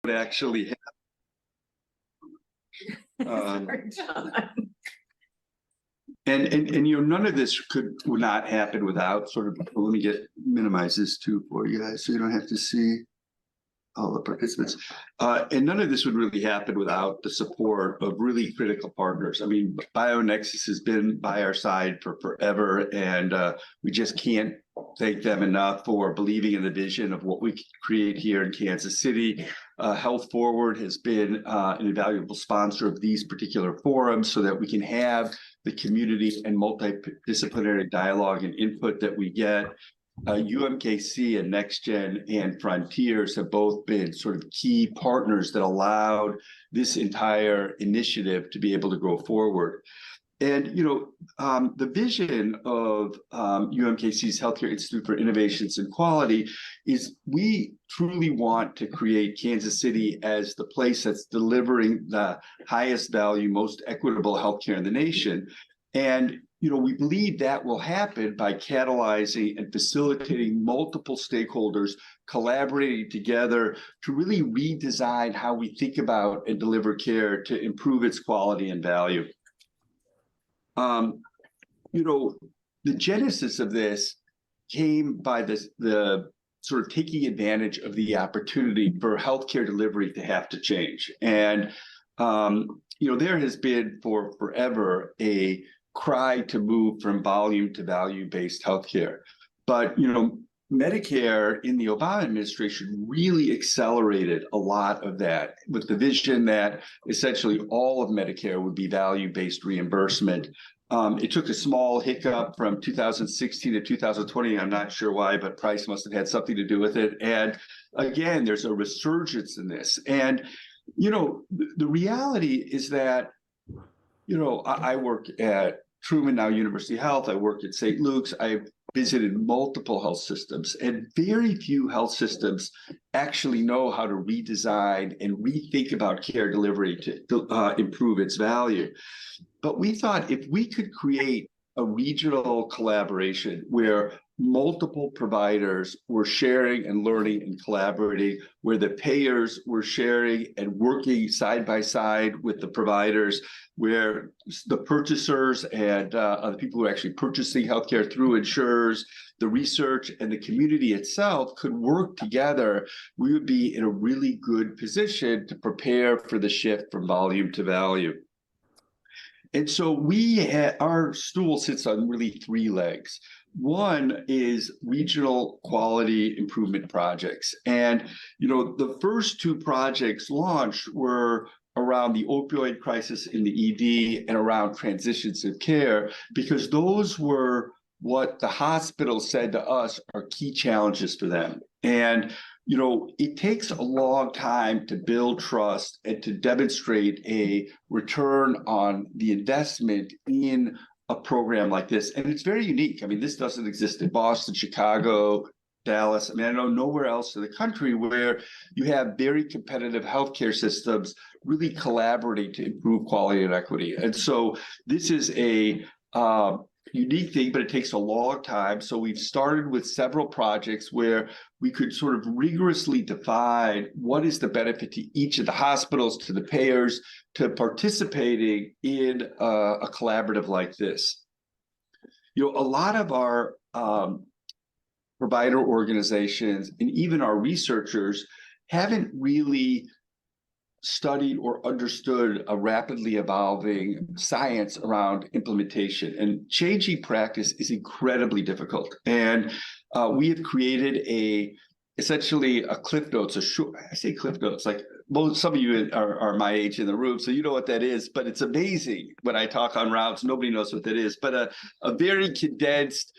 would actually happen. Sorry, John. And none of this would not happen without sort of, let me minimize this too for you guys so you don't have to see all the participants. And none of this would really happen without the support of really critical partners. I mean, BioNexus has been by our side for forever, and we just can't thank them enough for believing in the vision of what we can create here in Kansas City. Health Forward has been an invaluable sponsor of these particular forums so that we can have the community and multidisciplinary dialogue and input that we get. UMKC and NextGen and Frontiers have both been sort of key partners that allowed this entire initiative to be able to go forward. And, the vision of UMKC's Healthcare Institute for Innovations and Quality is we truly want to create Kansas City as the place that's delivering the highest value, most equitable healthcare in the nation. And, we believe that will happen by catalyzing and facilitating multiple stakeholders collaborating together to really redesign how we think about and deliver care to improve its quality and value. The genesis of this came by the sort of taking advantage of the opportunity for healthcare delivery to have to change. And, there has been for forever a cry to move from volume to value-based healthcare. But, Medicare in the Obama administration really accelerated a lot of that with the vision that essentially all of Medicare would be value-based reimbursement. It took a small hiccup from 2016 to 2020. I'm not sure why, but price must have had something to do with it. And again, there's a resurgence in this. And, the reality is that, I work at Truman, now University Health. I work at St. Luke's. I've visited multiple health systems, and very few health systems actually know how to redesign and rethink about care delivery to improve its value. But we thought if we could create a regional collaboration where multiple providers were sharing and learning and collaborating, where the payers were sharing and working side by side with the providers, where the purchasers and the people who are actually purchasing healthcare through insurers, the research and the community itself could work together, we would be in a really good position to prepare for the shift from volume to value. And so our stool sits on really three legs. One is regional quality improvement projects. And, the first two projects launched were around the opioid crisis in the ED and around transitions of care, because those were what the hospital said to us are key challenges for them. And, it takes a long time to build trust and to demonstrate a return on the investment in a program like this. And it's very unique. I mean, this doesn't exist in Boston, Chicago, Dallas. I mean, I know nowhere else in the country where you have very competitive healthcare systems really collaborating to improve quality and equity. And so this is a unique thing, but it takes a long time. So we've started with several projects where we could sort of rigorously define what is the benefit to each of the hospitals, to the payers, to participating in a collaborative like this. A lot of our provider organizations and even our researchers haven't really studied or understood a rapidly evolving science around implementation, and changing practice is incredibly difficult. And we have created essentially a Cliff Notes, I say Cliff Notes, like some of you are my age in the room, so you know what that is, but it's amazing when I talk on routes, nobody knows what that is, but a very condensed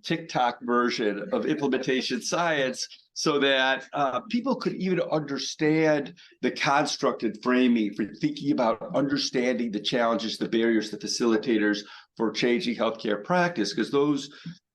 TikTok version of implementation science, so that people could even understand the constructed framing for thinking about understanding the challenges, the barriers, the facilitators for changing healthcare practice. Because those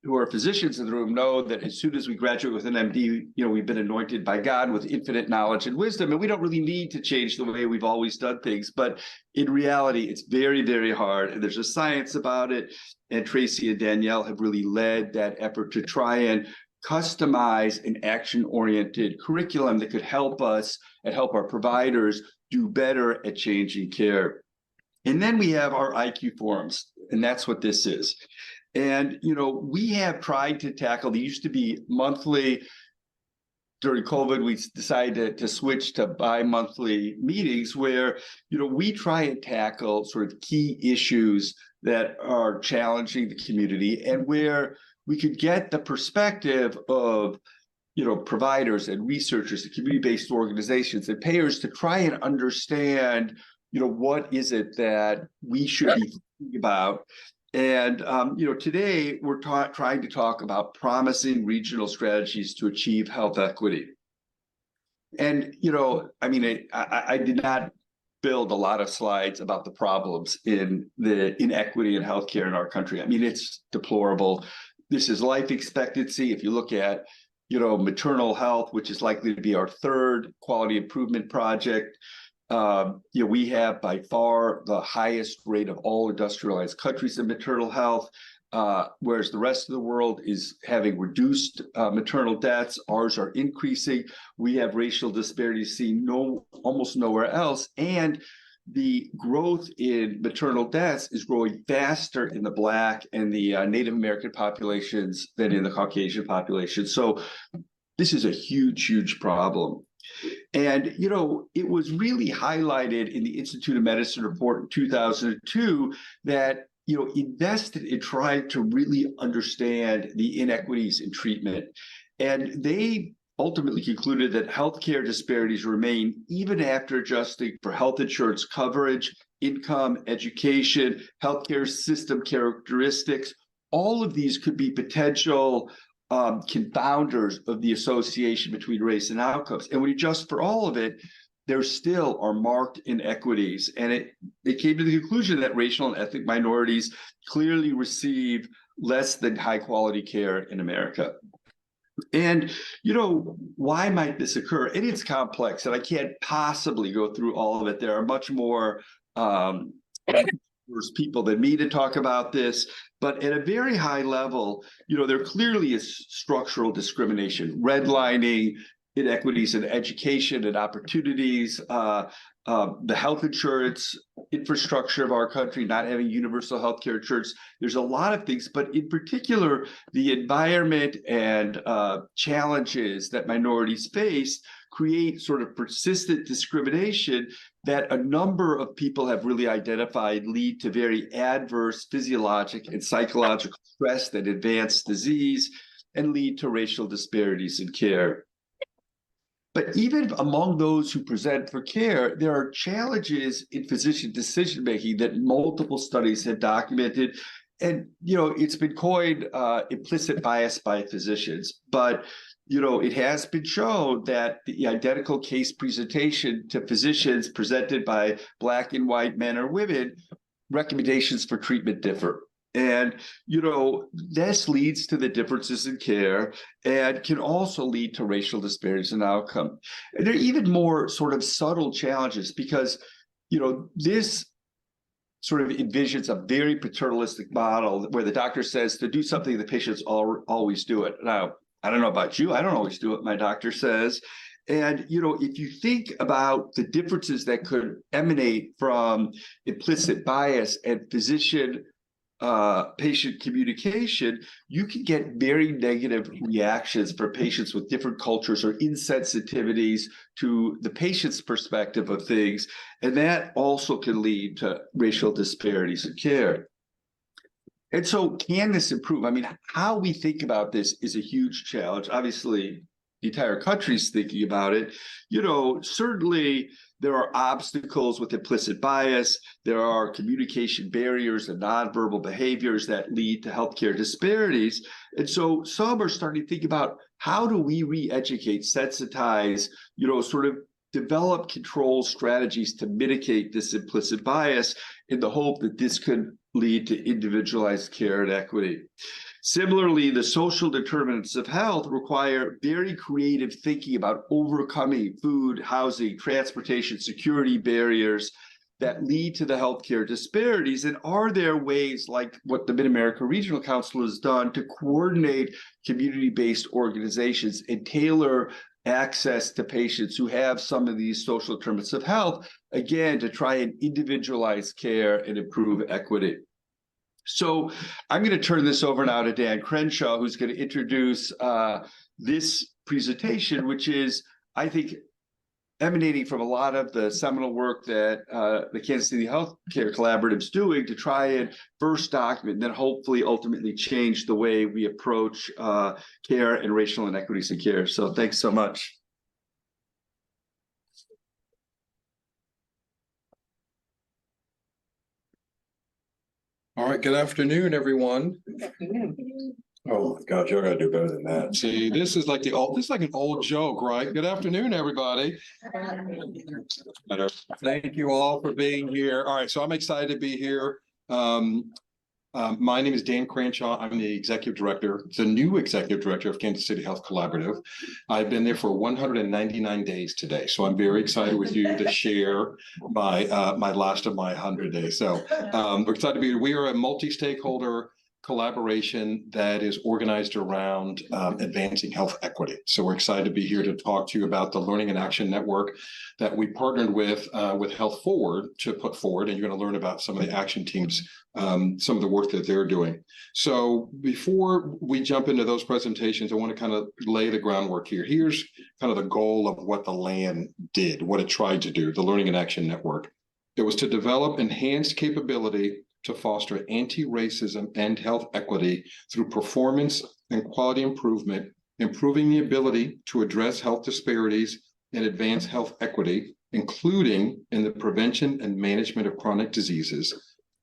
who are physicians in the room know that as soon as we graduate with an MD, we've been anointed by God with infinite knowledge and wisdom, and we don't really need to change the way we've always done things. But in reality, it's very, very hard, and there's a science about it. And Tracy and Danielle have really led that effort to try and customize an action-oriented curriculum that could help us and help our providers do better at changing care. And then we have our IQ forums, and that's what this is. And, we have tried to tackle, they used to be monthly. During COVID, we decided to switch to bi-monthly meetings where, we try and tackle sort of key issues that are challenging the community and where we could get the perspective of, providers and researchers and community-based organizations and payers to try and understand, what is it that we should be thinking about. And, today we're trying to talk about promising regional strategies to achieve health equity. And, I did not build a lot of slides about the problems in the inequity in healthcare in our country. It's deplorable. This is life expectancy. If you look at, maternal health, which is likely to be our third quality improvement project, we have by far the highest rate of all industrialized countries in maternal health, whereas the rest of the world is having reduced maternal deaths. Ours are increasing. We have racial disparities seen almost nowhere else. And the growth in maternal deaths is growing faster in the Black and the Native American populations than in the Caucasian population. So this is a huge, huge problem. And, it was really highlighted in the Institute of Medicine report in 2002 that, invested in trying to really understand the inequities in treatment. And they ultimately concluded that healthcare disparities remain even after adjusting for health insurance coverage, income, education, healthcare system characteristics. All of these could be potential confounders of the association between race and outcomes. And when you adjust for all of it, there still are marked inequities. And it came to the conclusion that racial and ethnic minorities clearly receive less than high quality care in America. And, why might this occur? And it's complex, and I can't possibly go through all of it. There are much more there's people than me to talk about this, but at a very high level, there clearly is structural discrimination, redlining, inequities in education and opportunities, the health insurance infrastructure of our country, not having universal healthcare insurance. There's a lot of things, but in particular, the environment and challenges that minorities face create sort of persistent discrimination that a number of people have really identified lead to very adverse physiologic and psychological stress that advance disease and lead to racial disparities in care. But even among those who present for care, there are challenges in physician decision-making that multiple studies have documented. And, it's been coined implicit bias by physicians. But, it has been shown that the identical case presentation to physicians presented by Black and white men or women, recommendations for treatment differ. And, this leads to the differences in care and can also lead to racial disparities in outcome. And there are even more sort of subtle challenges because, this sort of envisions a very paternalistic model where the doctor says to do something, the patients always do it. Now, I don't know about you, I don't always do what my doctor says. And, if you think about the differences that could emanate from implicit bias and physician patient communication, you can get very negative reactions for patients with different cultures or insensitivities to the patient's perspective of things. And that also can lead to racial disparities in care. And so can this improve? How we think about this is a huge challenge. Obviously, the entire country's thinking about it. Certainly there are obstacles with implicit bias. There are communication barriers and nonverbal behaviors that lead to healthcare disparities. And so some are starting to think about how do we re-educate, sensitize, sort of develop control strategies to mitigate this implicit bias in the hope that this could lead to individualized care and equity. Similarly, the social determinants of health require very creative thinking about overcoming food, housing, transportation, security barriers. that lead to the healthcare disparities? And are there ways, like what the Mid-America Regional Council has done, to coordinate community-based organizations and tailor access to patients who have some of these social determinants of health, again, to try and individualize care and improve equity? So I'm going to turn this over now to Dan Crenshaw, who's going to introduce this presentation, which is, I think, emanating from a lot of the seminal work that the Kansas City Healthcare Collaborative is doing to try and first document and then hopefully ultimately change the way we approach care and racial inequities in care. So thanks so much. All right, good afternoon, everyone. Good afternoon. Oh my God, you're gonna do better than that. See, this is like an old joke, right? Good afternoon, everybody. Thank you all for being here. All right, so I'm excited to be here. My name is Dan Crenshaw. I'm the executive director, the new executive director of Kansas City Health Collaborative. I've been there for 199 days today, so I'm very excited with you to share my last of my 100 days. So we're excited to be here. We are a multi-stakeholder collaboration that is organized around advancing health equity. So we're excited to be here to talk to you about the Learning in Action Network that we partnered with Health Forward to put forward, and you're going to learn about some of the action teams, some of the work that they're doing. So before we jump into those presentations, I want to kind of lay the groundwork here. Here's kind of the goal of what the LAN did, what it tried to do, the Learning in Action Network. It was to develop enhanced capability to foster anti-racism and health equity through performance and quality improvement, improving the ability to address health disparities and advance health equity, including in the prevention and management of chronic diseases,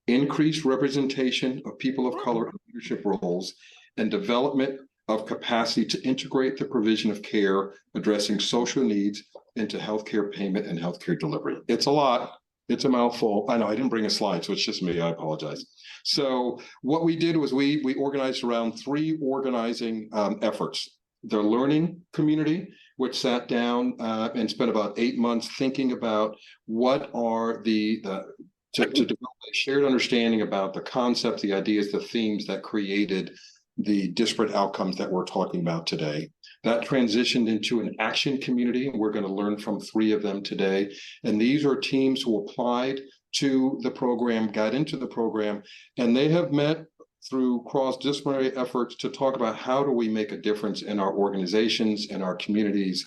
increased representation of people of color in leadership roles, and development of capacity to integrate the provision of care addressing social needs into healthcare payment and healthcare delivery. It's a lot. It's a mouthful. I know I didn't bring a slide, so it's just me. I apologize. So what we did was we organized around three organizing efforts. The learning community, which sat down and spent about 8 months thinking about what are to develop a shared understanding about the concepts, the ideas, the themes that created the disparate outcomes that we're talking about today. That transitioned into an action community, and we're going to learn from 3 of them today. And these are teams who applied to the program, got into the program, and they have met through cross-disciplinary efforts to talk about how do we make a difference in our organizations, in our communities,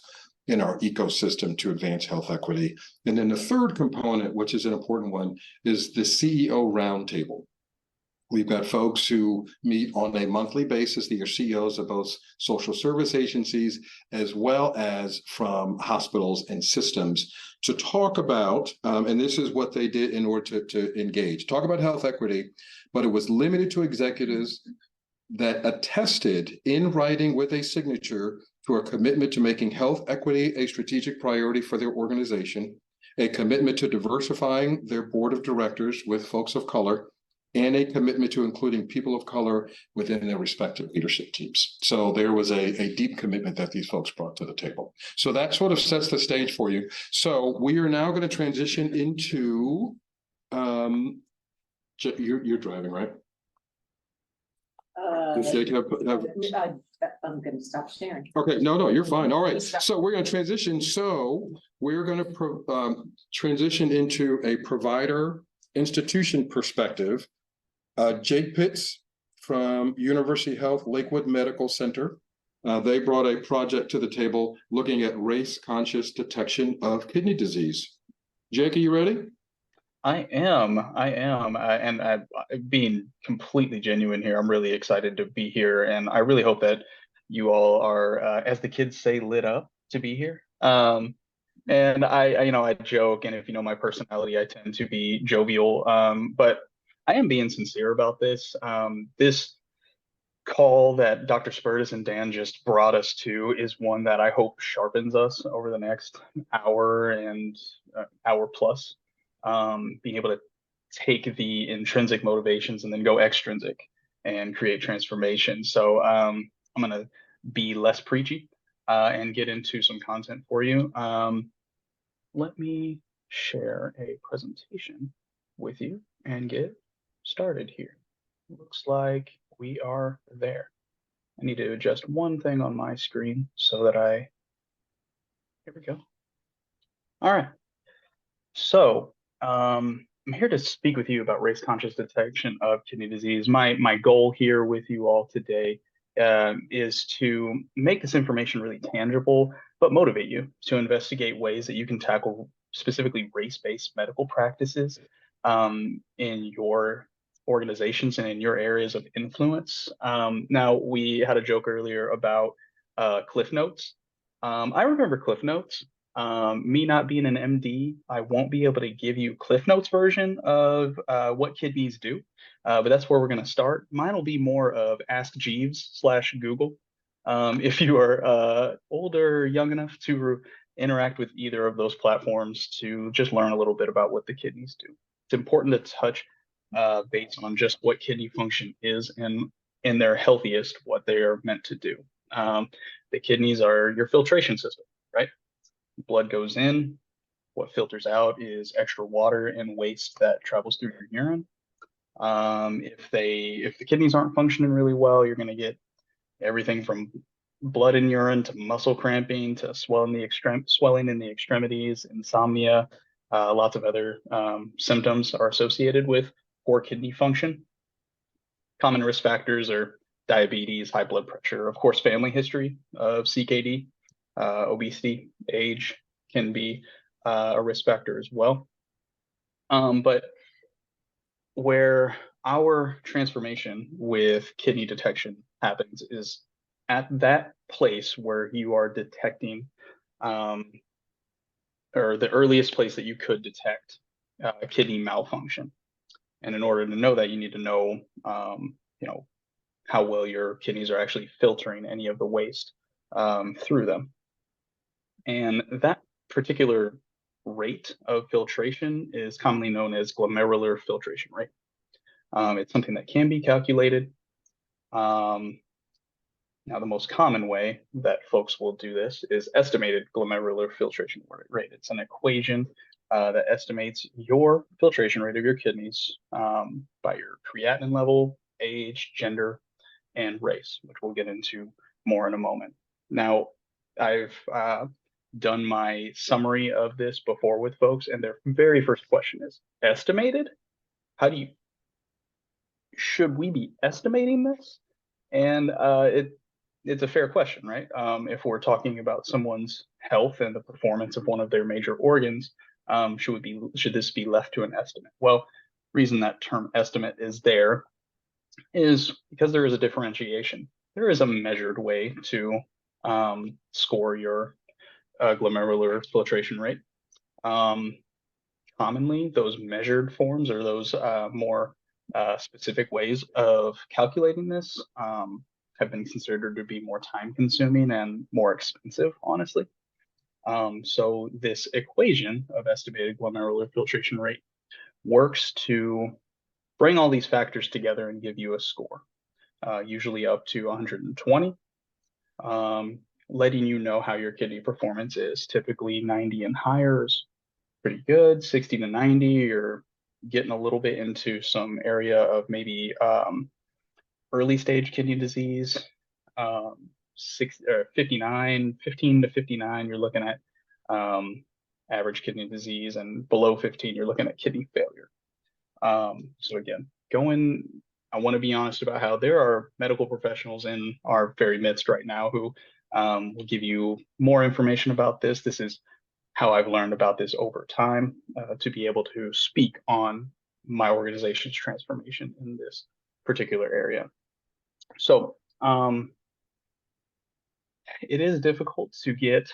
in our ecosystem to advance health equity. And then the third component, which is an important one, is the CEO Roundtable. We've got folks who meet on a monthly basis. They are CEOs of both social service agencies as well as from hospitals and systems to talk about, and this is what they did in order to engage, talk about health equity, but it was limited to executives that attested in writing with a signature to a commitment to making health equity a strategic priority for their organization, a commitment to diversifying their board of directors with folks of color, and a commitment to including people of color within their respective leadership teams. So there was a deep commitment that these folks brought to the table. So that sort of sets the stage for you. So we are now going to transition into, you're driving, right? I'm going to stop sharing. Okay, no, you're fine. All right. So we're going to transition. So we're going to transition into a provider institution perspective. Jake Pitts from University Health Lakewood Medical Center. They brought a project to the table looking at race-conscious detection of kidney disease. Jake, are you ready? I am. And being completely genuine here, I'm really excited to be here. And I really hope that you all are, as the kids say, lit up to be here. And I joke, and if you know my personality, I tend to be jovial, but I am being sincere about this. This call that Dr. Spertus and Dan just brought us to is one that I hope sharpens us over the next hour and hour plus, being able to take the intrinsic motivations and then go extrinsic and create transformation. So I'm going to be less preachy and get into some content for you. Let me share a presentation with you and get started here. Looks like we are there. I need to adjust one thing on my screen so that here we go. All right. So, I'm here to speak with you about race conscious detection of kidney disease. My goal here with you all today is to make this information really tangible, but motivate you to investigate ways that you can tackle specifically race-based medical practices in your organizations and in your areas of influence. Now, we had a joke earlier about Cliff Notes. I remember Cliff Notes. Me not being an MD, I won't be able to give you Cliff Notes version of what kidneys do, but that's where we're going to start. Mine will be more of Ask Jeeves / Google. If you are older, young enough to interact with either of those platforms to just learn a little bit about what the kidneys do. It's important to touch base on just what kidney function is and in their healthiest, what they are meant to do. The kidneys are your filtration system, right? Blood goes in. What filters out is extra water and waste that travels through your urine. If the kidneys aren't functioning really well, you're going to get everything from blood in urine to muscle cramping to swelling in the extremities, insomnia. Lots of other symptoms are associated with poor kidney function. Common risk factors are diabetes, high blood pressure, of course, family history of CKD. Obesity, age can be a risk factor as well. But where our transformation with kidney detection happens is at that place where you are detecting, or the earliest place that you could detect kidney malfunction. And in order to know that, you need to know, how well your kidneys are actually filtering any of the waste through them. And that particular rate of filtration is commonly known as glomerular filtration rate. It's something that can be calculated. Now, the most common way that folks will do this is estimated glomerular filtration rate. It's an equation that estimates your filtration rate of your kidneys by your creatinine level, age, gender, and race, which we'll get into more in a moment. Now, I've done my summary of this before with folks, and their very first question is estimated. Should we be estimating this? And it's a fair question, right? If we're talking about someone's health and the performance of one of their major organs, should this be left to an estimate? Well, reason that term estimate is there is because there is a differentiation. There is a measured way to score your glomerular filtration rate. Commonly, those measured forms or those more specific ways of calculating this have been considered to be more time consuming and more expensive, honestly. So this equation of estimated glomerular filtration rate works to bring all these factors together and give you a score, usually up to 120. Letting you know how your kidney performance is. Typically 90 and higher is pretty good. 60 to 90, you're getting a little bit into some area of maybe early stage kidney disease. 15 to 59, you're looking at average kidney disease, and below 15, you're looking at kidney failure. So again, I want to be honest about how there are medical professionals in our very midst right now who will give you more information about this. This is how I've learned about this over time to be able to speak on my organization's transformation in this particular area. So it is difficult to get,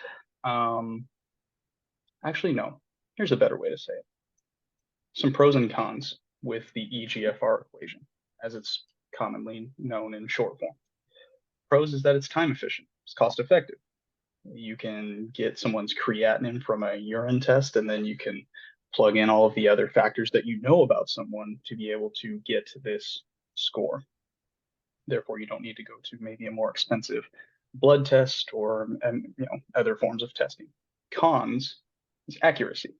actually, no, here's a better way to say it. Some pros and cons with the EGFR equation, as it's commonly known in short form. Pros is that it's time efficient, it's cost effective. You can get someone's creatinine from a urine test, and then you can plug in all of the other factors that you know about someone to be able to get this score. Therefore, you don't need to go to maybe a more expensive blood test or other forms of testing. Cons is accuracy.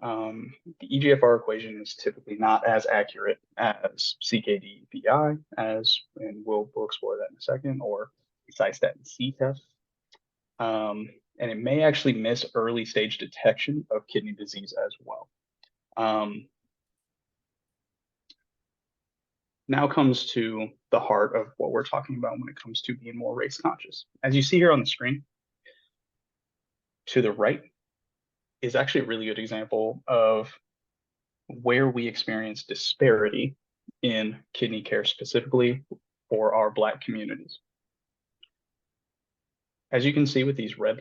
The EGFR equation is typically not as accurate as CKD-EPI, and we'll explore that in a second, or cystatin C test. And it may actually miss early stage detection of kidney disease as well. Now comes to the heart of what we're talking about when it comes to being more race conscious. As you see here on the screen, to the right is actually a really good example of where we experience disparity in kidney care, specifically for our Black communities. As you can see with these red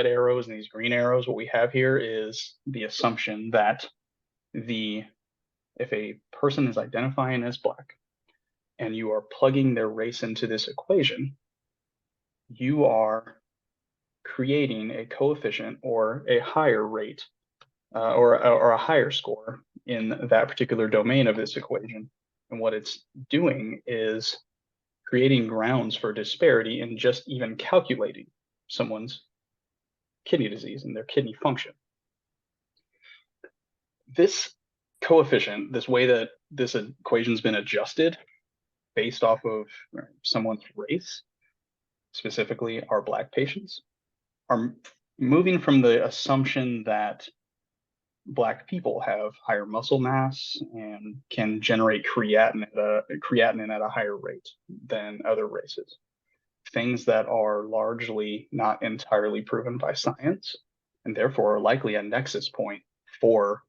arrows and these green arrows, what we have here is the assumption that if a person is identifying as Black and you are plugging their race into this equation, you are creating a coefficient or a higher rate or a higher score in that particular domain of this equation. And what it's doing is creating grounds for disparity in just even calculating someone's kidney disease and their kidney function. This coefficient, this way that this equation's been adjusted based off of someone's race, specifically our Black patients, are moving from the assumption that Black people have higher muscle mass and can generate creatinine at a higher rate than other races. Things that are largely not entirely proven by science, and therefore are likely a nexus point for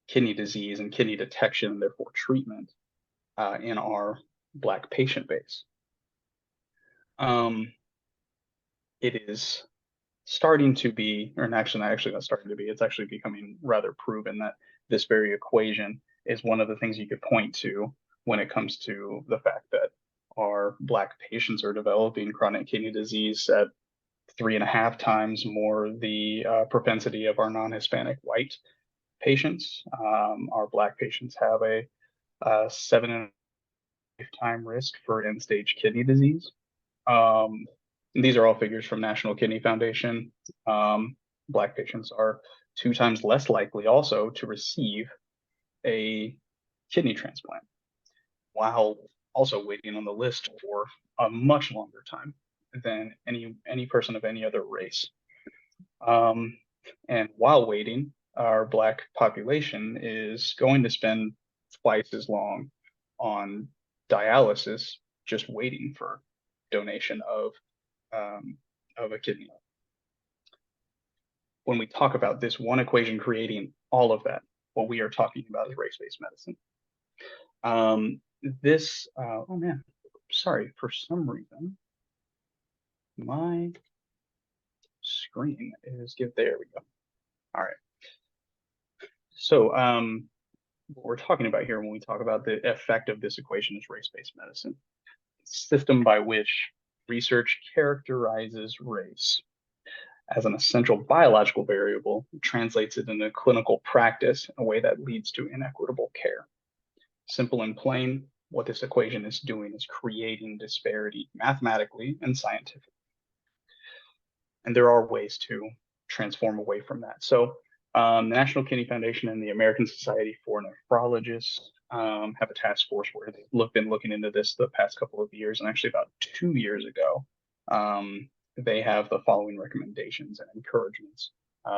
kidney disease and kidney detection, and therefore treatment in our Black patient base. It is starting to be, or actually not starting to be, it's actually becoming rather proven that this very equation is one of the things you could point to when it comes to the fact that our Black patients are developing chronic kidney disease at 3.5 times more the propensity of our non-Hispanic white patients. Our Black patients have a 7.5 time risk for end-stage kidney disease. These are all figures from National Kidney Foundation. Black patients are 2 times less likely also to receive a kidney transplant, while also waiting on the list for a much longer time than any person of any other race. And while waiting, our Black population is going to spend twice as long on dialysis, just waiting for donation of a kidney. When we talk about this one equation creating all of that, what we are talking about is race-based medicine. Oh man, sorry, for some reason, my screen is there we go. All right. So what we're talking about here when we talk about the effect of this equation is race-based medicine, system by which research characterizes race as an essential biological variable, translates it into clinical practice in a way that leads to inequitable care. Simple and plain, what this equation is doing is creating disparity mathematically and scientifically. And there are ways to transform away from that. So the National Kidney Foundation and the American Society for Nephrologists have a task force where they've been looking into this the past couple of years, and actually about 2 years ago, they have the following recommendations and encouragements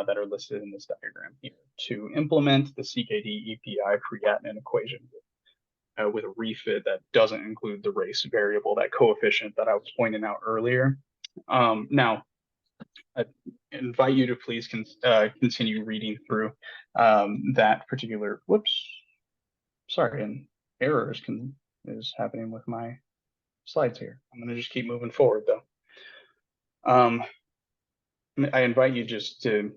that are listed in this diagram here to implement the CKD-EPI creatinine equation with a refit that doesn't include the race variable, that coefficient that I was pointing out earlier. Now, I invite you to please continue reading through that particular, sorry, and errors is happening with my slides here. I'm going to just keep moving forward though. I invite you just to,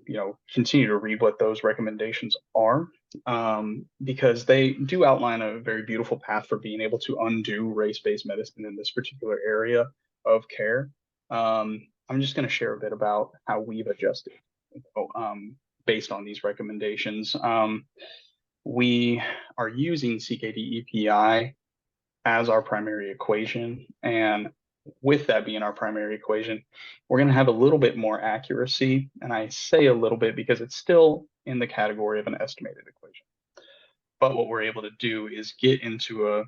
continue to read what those recommendations are, because they do outline a very beautiful path for being able to undo race-based medicine in this particular area of care. I'm just going to share a bit about how we've adjusted based on these recommendations. We are using CKD-EPI as our primary equation, and with that being our primary equation, we're going to have a little bit more accuracy. And I say a little bit because it's still in the category of an estimated equation. But what we're able to do is get into a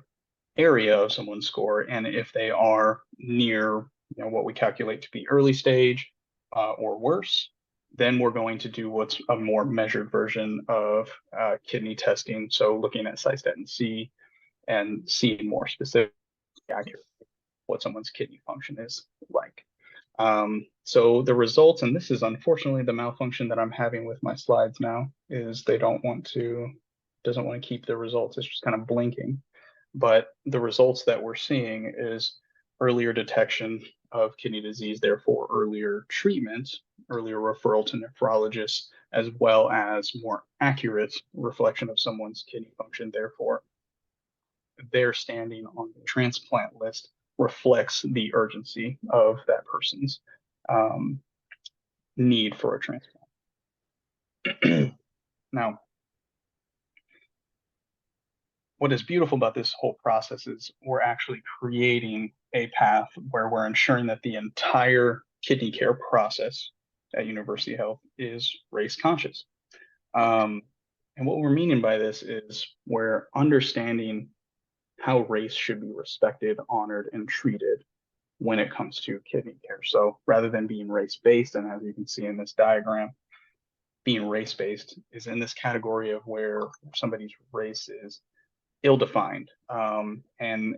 area of someone's score, and if they are near, what we calculate to be early stage or worse, then we're going to do what's a more measured version of kidney testing. So looking at cystatin C and seeing more specific, accurate what someone's kidney function is like. So the results, and this is unfortunately the malfunction that I'm having with my slides now, is they doesn't want to keep the results. It's just kind of blinking. But the results that we're seeing is earlier detection of kidney disease, therefore earlier treatment, earlier referral to nephrologists, as well as more accurate reflection of someone's kidney function. Therefore, their standing on the transplant list reflects the urgency of that person's need for a transplant. Now, what is beautiful about this whole process is we're actually creating a path where we're ensuring that the entire kidney care process at University Health is race conscious. And what we're meaning by this is we're understanding how race should be respected, honored, and treated when it comes to kidney care. So rather than being race-based, and as you can see in this diagram, being race-based is in this category of where somebody's race is ill-defined, and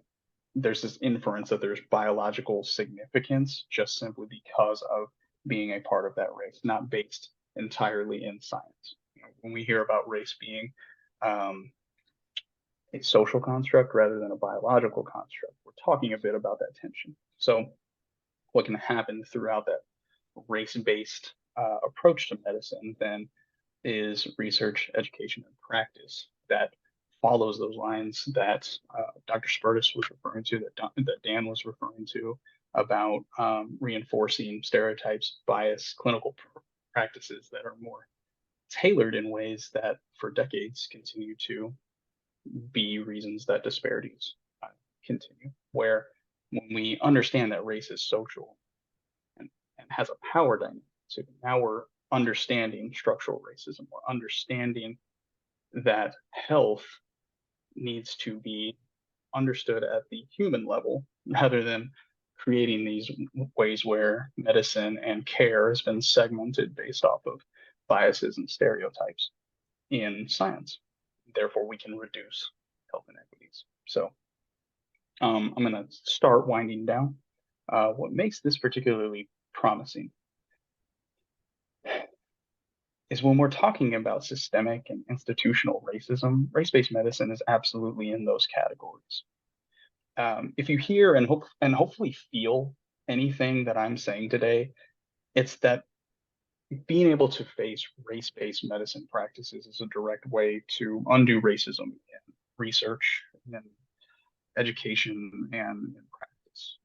there's this inference that there's biological significance just simply because of being a part of that race, not based entirely in science. When we hear about race being a social construct rather than a biological construct, we're talking a bit about that tension. So what can happen throughout that race-based approach to medicine then is research, education, and practice that follows those lines that Dr. Spertus was referring to, that Dan was referring to, about reinforcing stereotypes, bias, clinical practices that are more tailored in ways that for decades continue to be reasons that disparities continue, where when we understand that race is social and has a power dynamic, so now we're understanding structural racism, we're understanding that health needs to be understood at the human level rather than creating these ways where medicine and care has been segmented based off of biases and stereotypes in science. Therefore, we can reduce health inequities. So I'm going to start winding down. What makes this particularly promising is when we're talking about systemic and institutional racism, race-based medicine is absolutely in those categories. If you hear and hopefully feel anything that I'm saying today, it's that being able to face race-based medicine practices is a direct way to undo racism in research and education and in practice.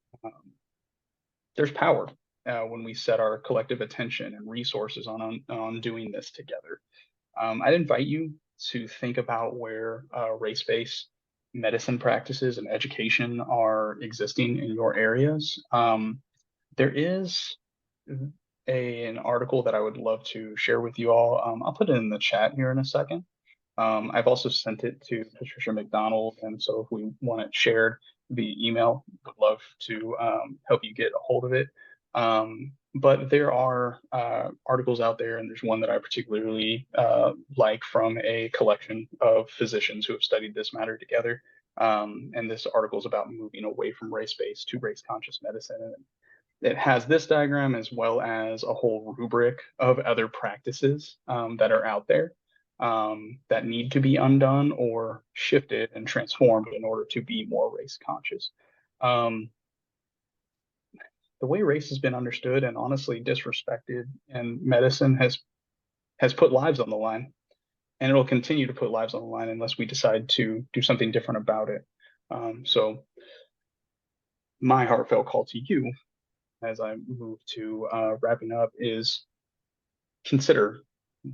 There's power when we set our collective attention and resources on doing this together. I'd invite you to think about where race-based medicine practices and education are existing in your areas. There is an article that I would love to share with you all. I'll put it in the chat here in a second. I've also sent it to Patricia McDonald, and so if we want it shared via email, would love to help you get a hold of it. But there are articles out there, and there's one that I particularly like from a collection of physicians who have studied this matter together. And this article is about moving away from race-based to race-conscious medicine. And it has this diagram as well as a whole rubric of other practices that are out there that need to be undone or shifted and transformed in order to be more race-conscious. The way race has been understood and honestly disrespected in medicine has put lives on the line, and it'll continue to put lives on the line unless we decide to do something different about it. So my heartfelt call to you as I move to wrapping up is consider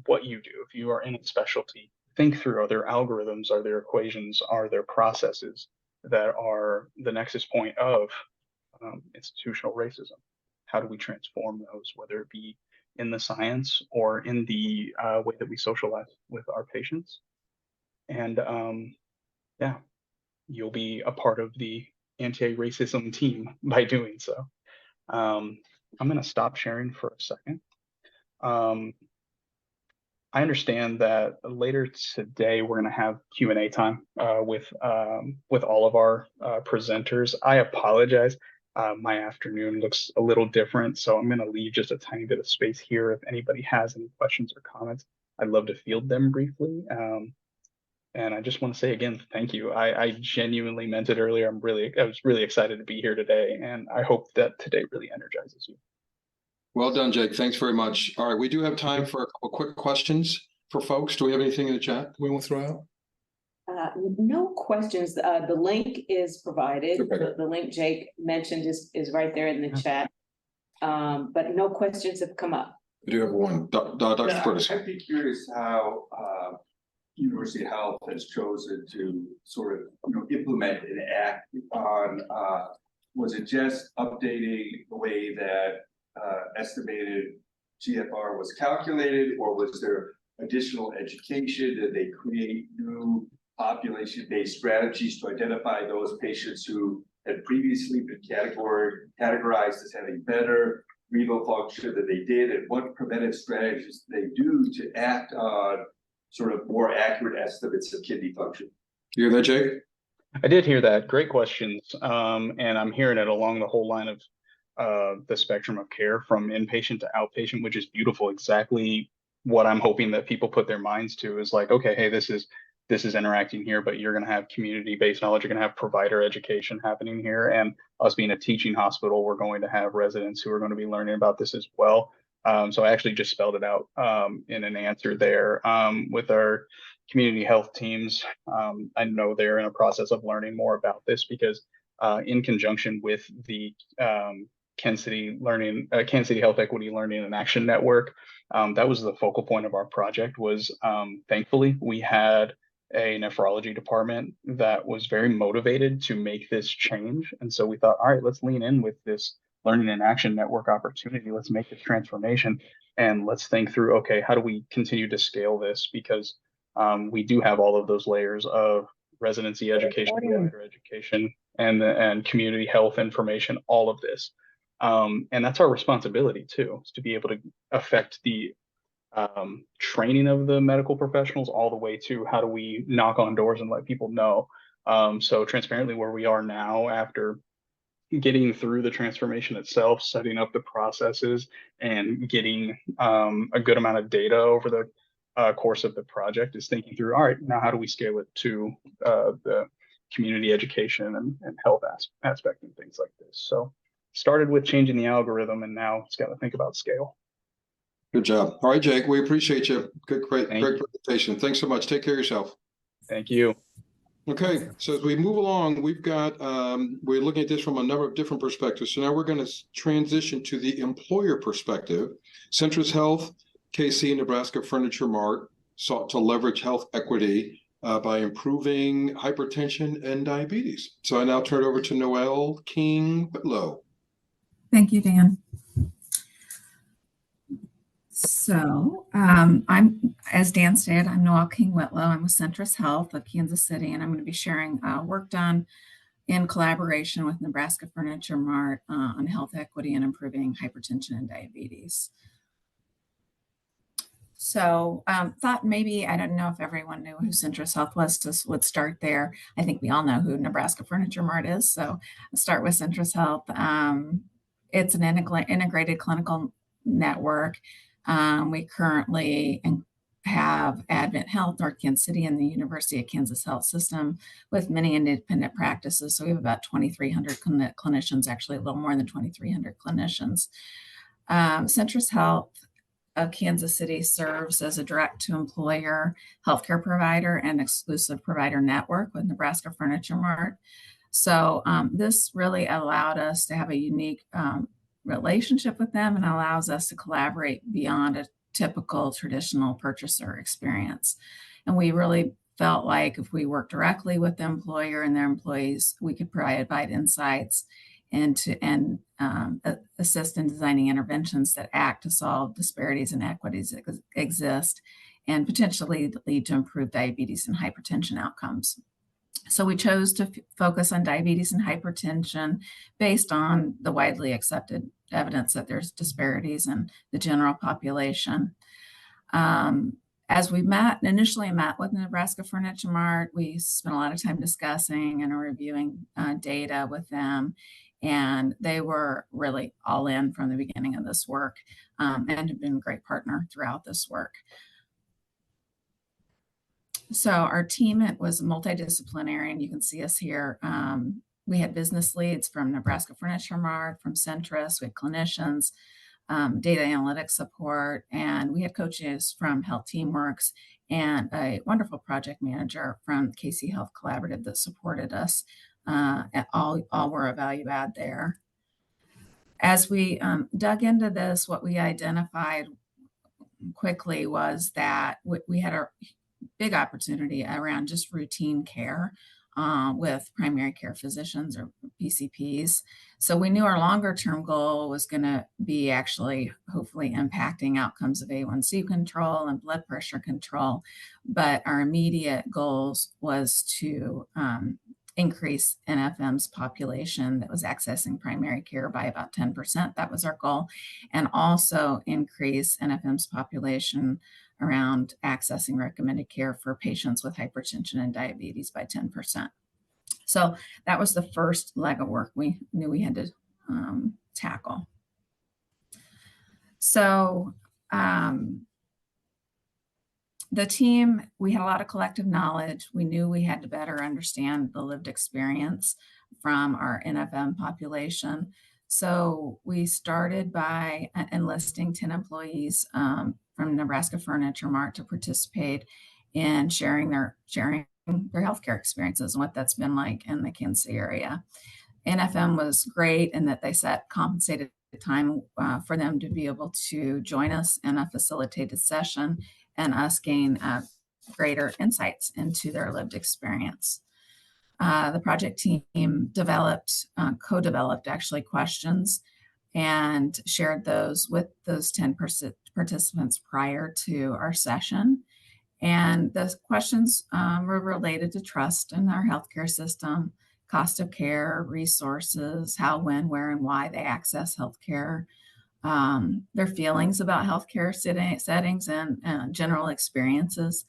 what you do. If you are in a specialty, think through, are there algorithms, are there equations, are there processes that are the nexus point of institutional racism? How do we transform those, whether it be in the science or in the way that we socialize with our patients. And yeah, you'll be a part of the anti-racism team by doing so. I'm going to stop sharing for a second. I understand that later today we're going to have Q&A time with all of our presenters. I apologize. My afternoon looks a little different, so I'm going to leave just a tiny bit of space here. If anybody has any questions or comments, I'd love to field them briefly. And I just want to say again, thank you. I genuinely meant it earlier. I was really excited to be here today, and I hope that today really energizes you. Well done, Jake. Thanks very much. All right, we do have time for a couple quick questions for folks. Do we have anything in the chat we want to throw out? No questions. The link is provided. Okay. The link Jake mentioned is right there in the chat. But no questions have come up. We do have one. Dr. Yeah, Curtis. I'd be curious how University of Health has chosen to sort of implement and act on. Was it just updating the way that estimated GFR was calculated, or was there additional education? Did they create new population-based strategies to identify those patients who had previously been categorized as having better renal function than they did, and what preventive strategies they do to act on sort of more accurate estimates of kidney function? You hear that, Jake? I did hear that. Great questions. And I'm hearing it along the whole line of the spectrum of care from inpatient to outpatient, which is beautiful. Exactly what I'm hoping that people put their minds to is like, okay, hey, this is interacting here, but you're going to have community-based knowledge. You're going to have provider education happening here. And us being a teaching hospital, we're going to have residents who are going to be learning about this as well. So I actually just spelled it out in an answer there with our community health teams. I know they're in a process of learning more about this because in conjunction with the Kansas City Health Equity Learning and Action Network, that was the focal point of our project. Was thankfully we had a nephrology department that was very motivated to make this change, and so we thought, all right, let's lean in with this Learning and Action Network opportunity. Let's make this transformation, and let's think through, okay, how do we continue to scale this? Because we do have all of those layers of residency education, provider education, and community health information, all of this. And that's our responsibility too, is to be able to affect the training of the medical professionals all the way to how do we knock on doors and let people know. So transparently where we are now after getting through the transformation itself, setting up the processes and getting a good amount of data over the course of the project is thinking through, all right, now how do we scale it to the community education and health aspect and things like this. So started with changing the algorithm, and now it's got to think about scale. Good job. All right, Jake, we appreciate you. Great presentation. Thanks so much. Take care of yourself. Thank you. Okay, so as we move along, we've got, we're looking at this from a number of different perspectives. So now we're going to transition to the employer perspective. Centris Health, KC, Nebraska Furniture Mart sought to leverage health equity by improving hypertension and diabetes. So I now turn it over to Noelle King-Whitlow. Thank you, Dan. So I'm, as Dan said, I'm Noelle King-Whitlow. I'm with Centris Health of Kansas City, and I'm going to be sharing work done in collaboration with Nebraska Furniture Mart on health equity and improving hypertension and diabetes. So thought maybe, I don't know if everyone knew who Centris Health was, just would start there. I think we all know who Nebraska Furniture Mart is. So I'll start with Centris Health. It's an integrated clinical network. We currently have Advent Health, North Kansas City, and the University of Kansas Health System with many independent practices. So we have about 2,300 clinicians, actually a little more than 2,300 clinicians. Centris Health of Kansas City serves as a direct-to-employer healthcare provider and exclusive provider network with Nebraska Furniture Mart. So this really allowed us to have a unique relationship with them and allows us to collaborate beyond a typical traditional purchaser experience. And we really felt like if we worked directly with the employer and their employees, we could provide insights and assist in designing interventions that act to solve disparities and inequities that exist and potentially lead to improved diabetes and hypertension outcomes. So we chose to focus on diabetes and hypertension based on the widely accepted evidence that there's disparities in the general population. As we initially met with Nebraska Furniture Mart, we spent a lot of time discussing and reviewing data with them, and they were really all in from the beginning of this work and have been a great partner throughout this work. So our team, it was multidisciplinary, and you can see us here. We had business leads from Nebraska Furniture Mart, from Centris, we had clinicians, data analytics support, and we had coaches from Health Teamworks and a wonderful project manager from KC Health Collaborative that supported us. All were a value add there. As we dug into this, what we identified quickly was that we had a big opportunity around just routine care with primary care physicians or PCPs. So we knew our longer term goal was going to be actually hopefully impacting outcomes of A1C control and blood pressure control. But our immediate goals was to increase NFM's population that was accessing primary care by about 10%. That was our goal. And also increase NFM's population around accessing recommended care for patients with hypertension and diabetes by 10%. So that was the first leg of work we knew we had to tackle. So the team, we had a lot of collective knowledge. We knew we had to better understand the lived experience from our NFM population. So we started by enlisting 10 employees from Nebraska Furniture Mart to participate in sharing their healthcare experiences and what that's been like in the Kansas City area. NFM was great in that they set compensated time for them to be able to join us in a facilitated session and us gain greater insights into their lived experience. The project team co-developed actually questions and shared those with those 10 participants prior to our session. And the questions were related to trust in our healthcare system, cost of care, resources, how, when, where, and why they access healthcare, their feelings about healthcare settings and general experiences,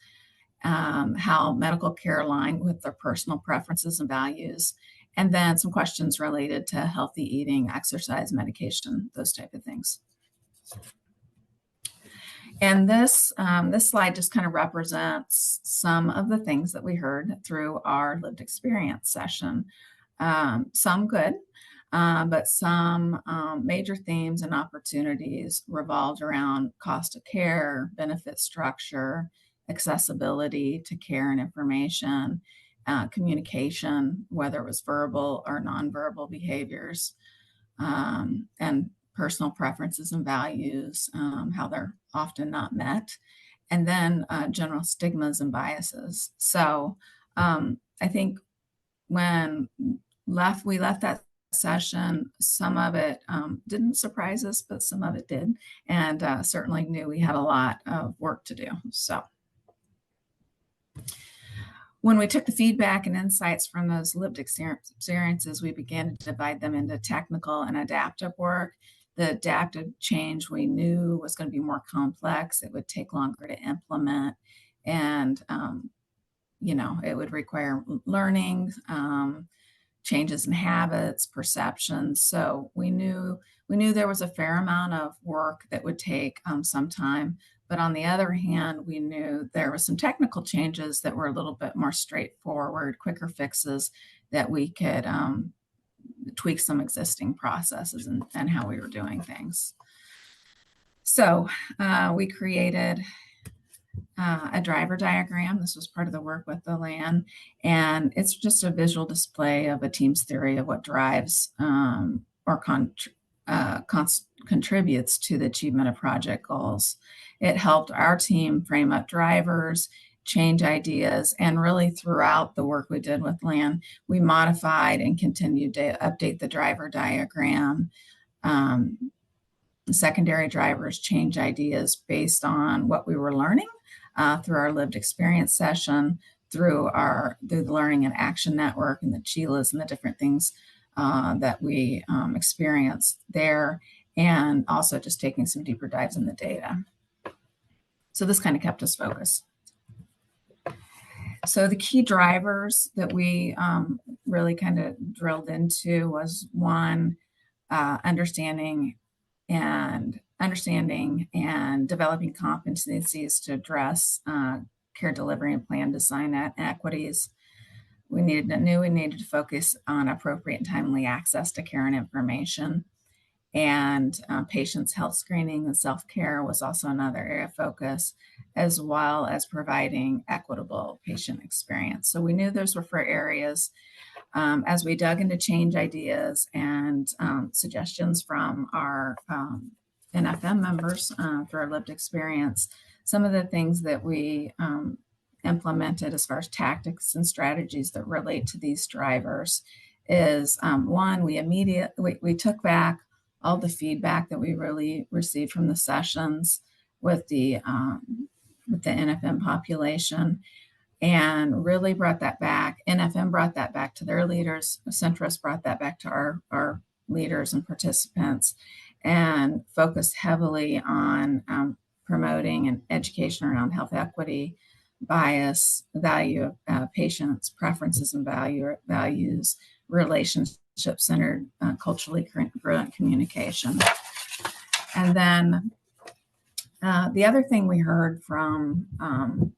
how medical care aligned with their personal preferences and values, and then some questions related to healthy eating, exercise, medication, those type of things. And this slide just kind of represents some of the things that we heard through our lived experience session. Some good, but some major themes and opportunities revolved around cost of care, benefit structure, accessibility to care and information, communication, whether it was verbal or nonverbal behaviors, and personal preferences and values, how they're often not met, and then general stigmas and biases. So I think when we left that session, some of it didn't surprise us, but some of it did, and certainly knew we had a lot of work to do. So when we took the feedback and insights from those lived experiences, we began to divide them into technical and adaptive work. The adaptive change we knew was going to be more complex. It would take longer to implement, and it would require learning, changes in habits, perceptions. So we knew there was a fair amount of work that would take some time. But on the other hand, we knew there were some technical changes that were a little bit more straightforward, quicker fixes that we could tweak some existing processes and how we were doing things. So we created a driver diagram. This was part of the work with the LAN, and it's just a visual display of a team's theory of what drives or contributes to the achievement of project goals. It helped our team frame up drivers, change ideas, and really throughout the work we did with LAN, we modified and continued to update the driver diagram Secondary drivers change ideas based on what we were learning through our lived experience session, through the Learning and Action Network and the CHILAs and the different things that we experienced there, and also just taking some deeper dives in the data. So this kind of kept us focused. So the key drivers that we really kind of drilled into was one, understanding and developing competencies to address care delivery and plan design equities. We needed to focus on appropriate and timely access to care and information. And patients' health screening and self-care was also another area of focus, as well as providing equitable patient experience. So we knew those were for areas. As we dug into change ideas and suggestions from our NFM members through our lived experience, some of the things that we implemented as far as tactics and strategies that relate to these drivers is one, we took back all the feedback that we really received from the sessions with the NFM population, and really brought that back. NFM brought that back to their leaders. Centris brought that back to our leaders and participants, and focused heavily on promoting and education around health equity, bias, value of patients' preferences and values, relationship-centered, culturally congruent communication. And then the other thing we heard from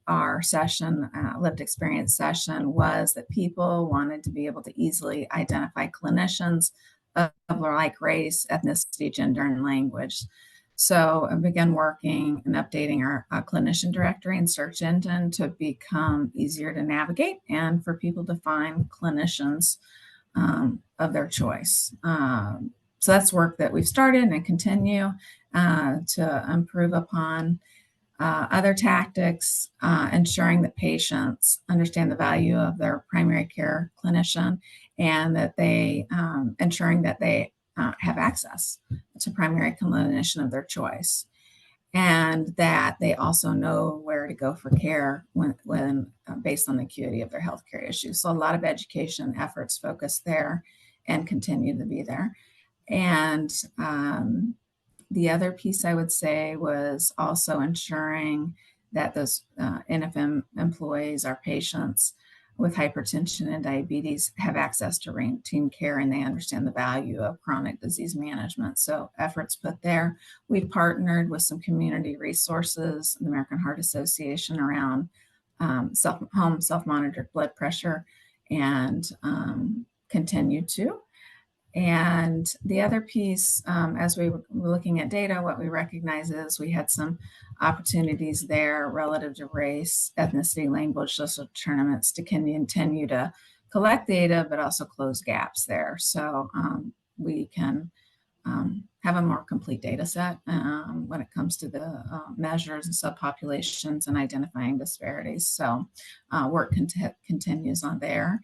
our session, lived experience session, was that people wanted to be able to easily identify clinicians of like race, ethnicity, gender, and language. So I began working and updating our clinician directory and search engine to become easier to navigate and for people to find clinicians of their choice. So that's work that we've started and continue to improve upon. Other tactics, ensuring that patients understand the value of their primary care clinician, and that they ensuring that they have access to primary clinician of their choice, and that they also know where to go for care when based on the acuity of their healthcare issues. So a lot of education efforts focused there and continue to be there. And the other piece I would say was also ensuring that those NFM employees, our patients with hypertension and diabetes, have access to routine care, and they understand the value of chronic disease management. So efforts put there. We've partnered with some community resources, the American Heart Association, around home self-monitored blood pressure, and continue to. And the other piece, as we were looking at data, what we recognize is we had some opportunities there relative to race, ethnicity, language, social determinants to continue to collect data, but also close gaps there. So we can have a more complete data set when it comes to the measures and subpopulations and identifying disparities. So work continues on there.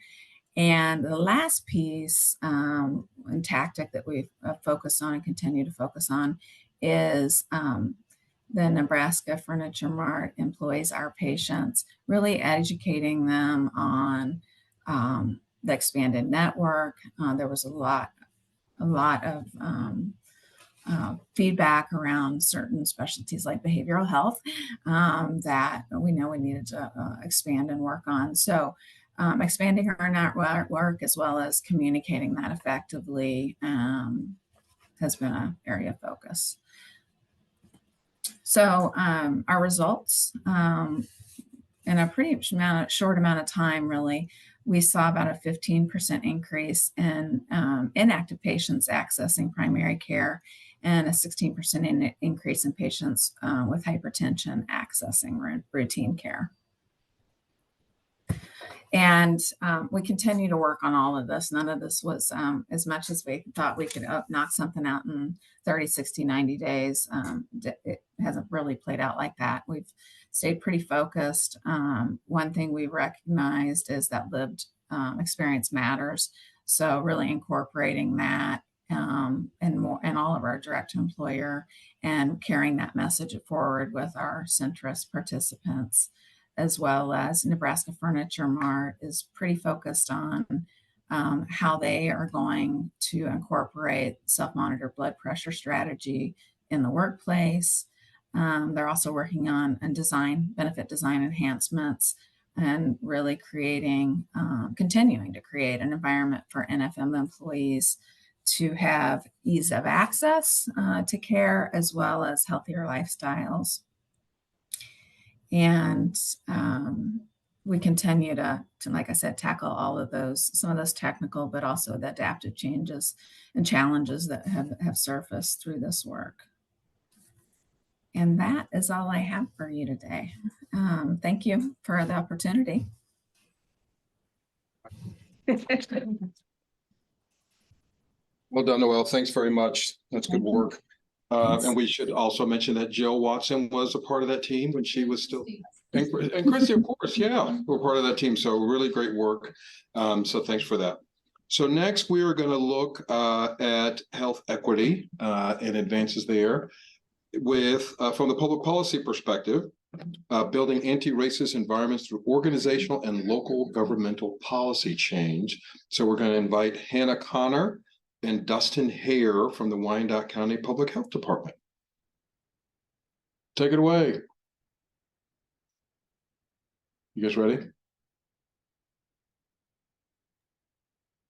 And the last piece and tactic that we've focused on and continue to focus on is the Nebraska Furniture Mart employees, our patients, really educating them on the expanded network. There was a lot of feedback around certain specialties like behavioral health that we know we needed to expand and work on. So expanding our network as well as communicating that effectively has been an area of focus. So our results, in a pretty short amount of time, really, we saw about a 15% increase in inactive patients accessing primary care, and a 16% increase in patients with hypertension accessing routine care. And we continue to work on all of this. None of this was as much as we thought we could knock something out in 30, 60, 90 days. It hasn't really played out like that. We've stayed pretty focused. One thing we recognized is that lived experience matters. So really incorporating that and all of our direct to employer, and carrying that message forward with our centrist participants, as well as Nebraska Furniture Mart is pretty focused on how they are going to incorporate self-monitor blood pressure strategy in the workplace. They're also working on benefit design enhancements, and really continuing to create an environment for NFM employees to have ease of access to care, as well as healthier lifestyles. And we continue to, like I said, tackle all of some of those technical, but also the adaptive changes and challenges that have surfaced through this work. And that is all I have for you today. Thank you for the opportunity. Well done, Noelle. Thanks very much. That's good work. And we should also mention that Jill Watson was a part of that team when she was still, and Christy, of course, yeah, we're part of that team. So really great work. So thanks for that. So next we are going to look at health equity and advances there with from the public policy perspective, building anti-racist environments through organizational and local governmental policy change. So we're going to invite Hannah Connor and Dustin Hare from the Wyandotte County Public Health Department. Take it away. You guys ready?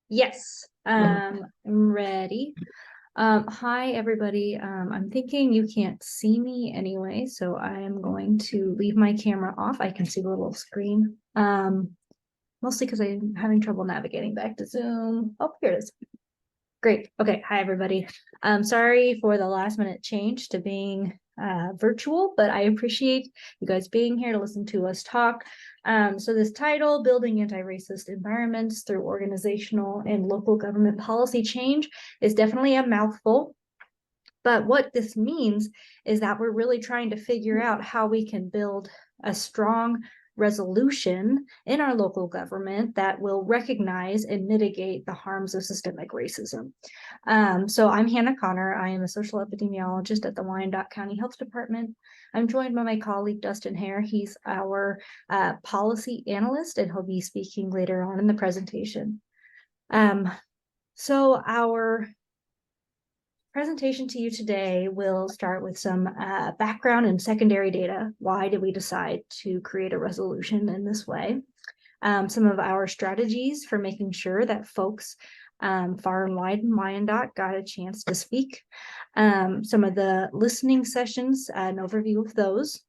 Yes, I'm ready. Hi, everybody. I'm thinking you can't see me anyway, so I am going to leave my camera off. I can see the little screen, mostly because I'm having trouble navigating back to Zoom. Oh, here it is. Great. Okay. Hi, everybody. Sorry for the last minute change to being virtual, but I appreciate you guys being here to listen to us talk. So this title, Building Anti-Racist Environments Through Organizational and Local Government Policy Change, is definitely a mouthful. But what this means is that we're really trying to figure out how we can build a strong resolution in our local government that will recognize and mitigate the harms of systemic racism. So I'm Hannah Connor. I am a social epidemiologist at the Wyandotte County Health Department. I'm joined by my colleague, Dustin Hare. He's our policy analyst, and he'll be speaking later on in the presentation. So our presentation to you today will start with some background and secondary data. Why did we decide to create a resolution in this way? Some of our strategies for making sure that folks far and wide in Wyandotte got a chance to speak. Some of the listening sessions, an overview of those.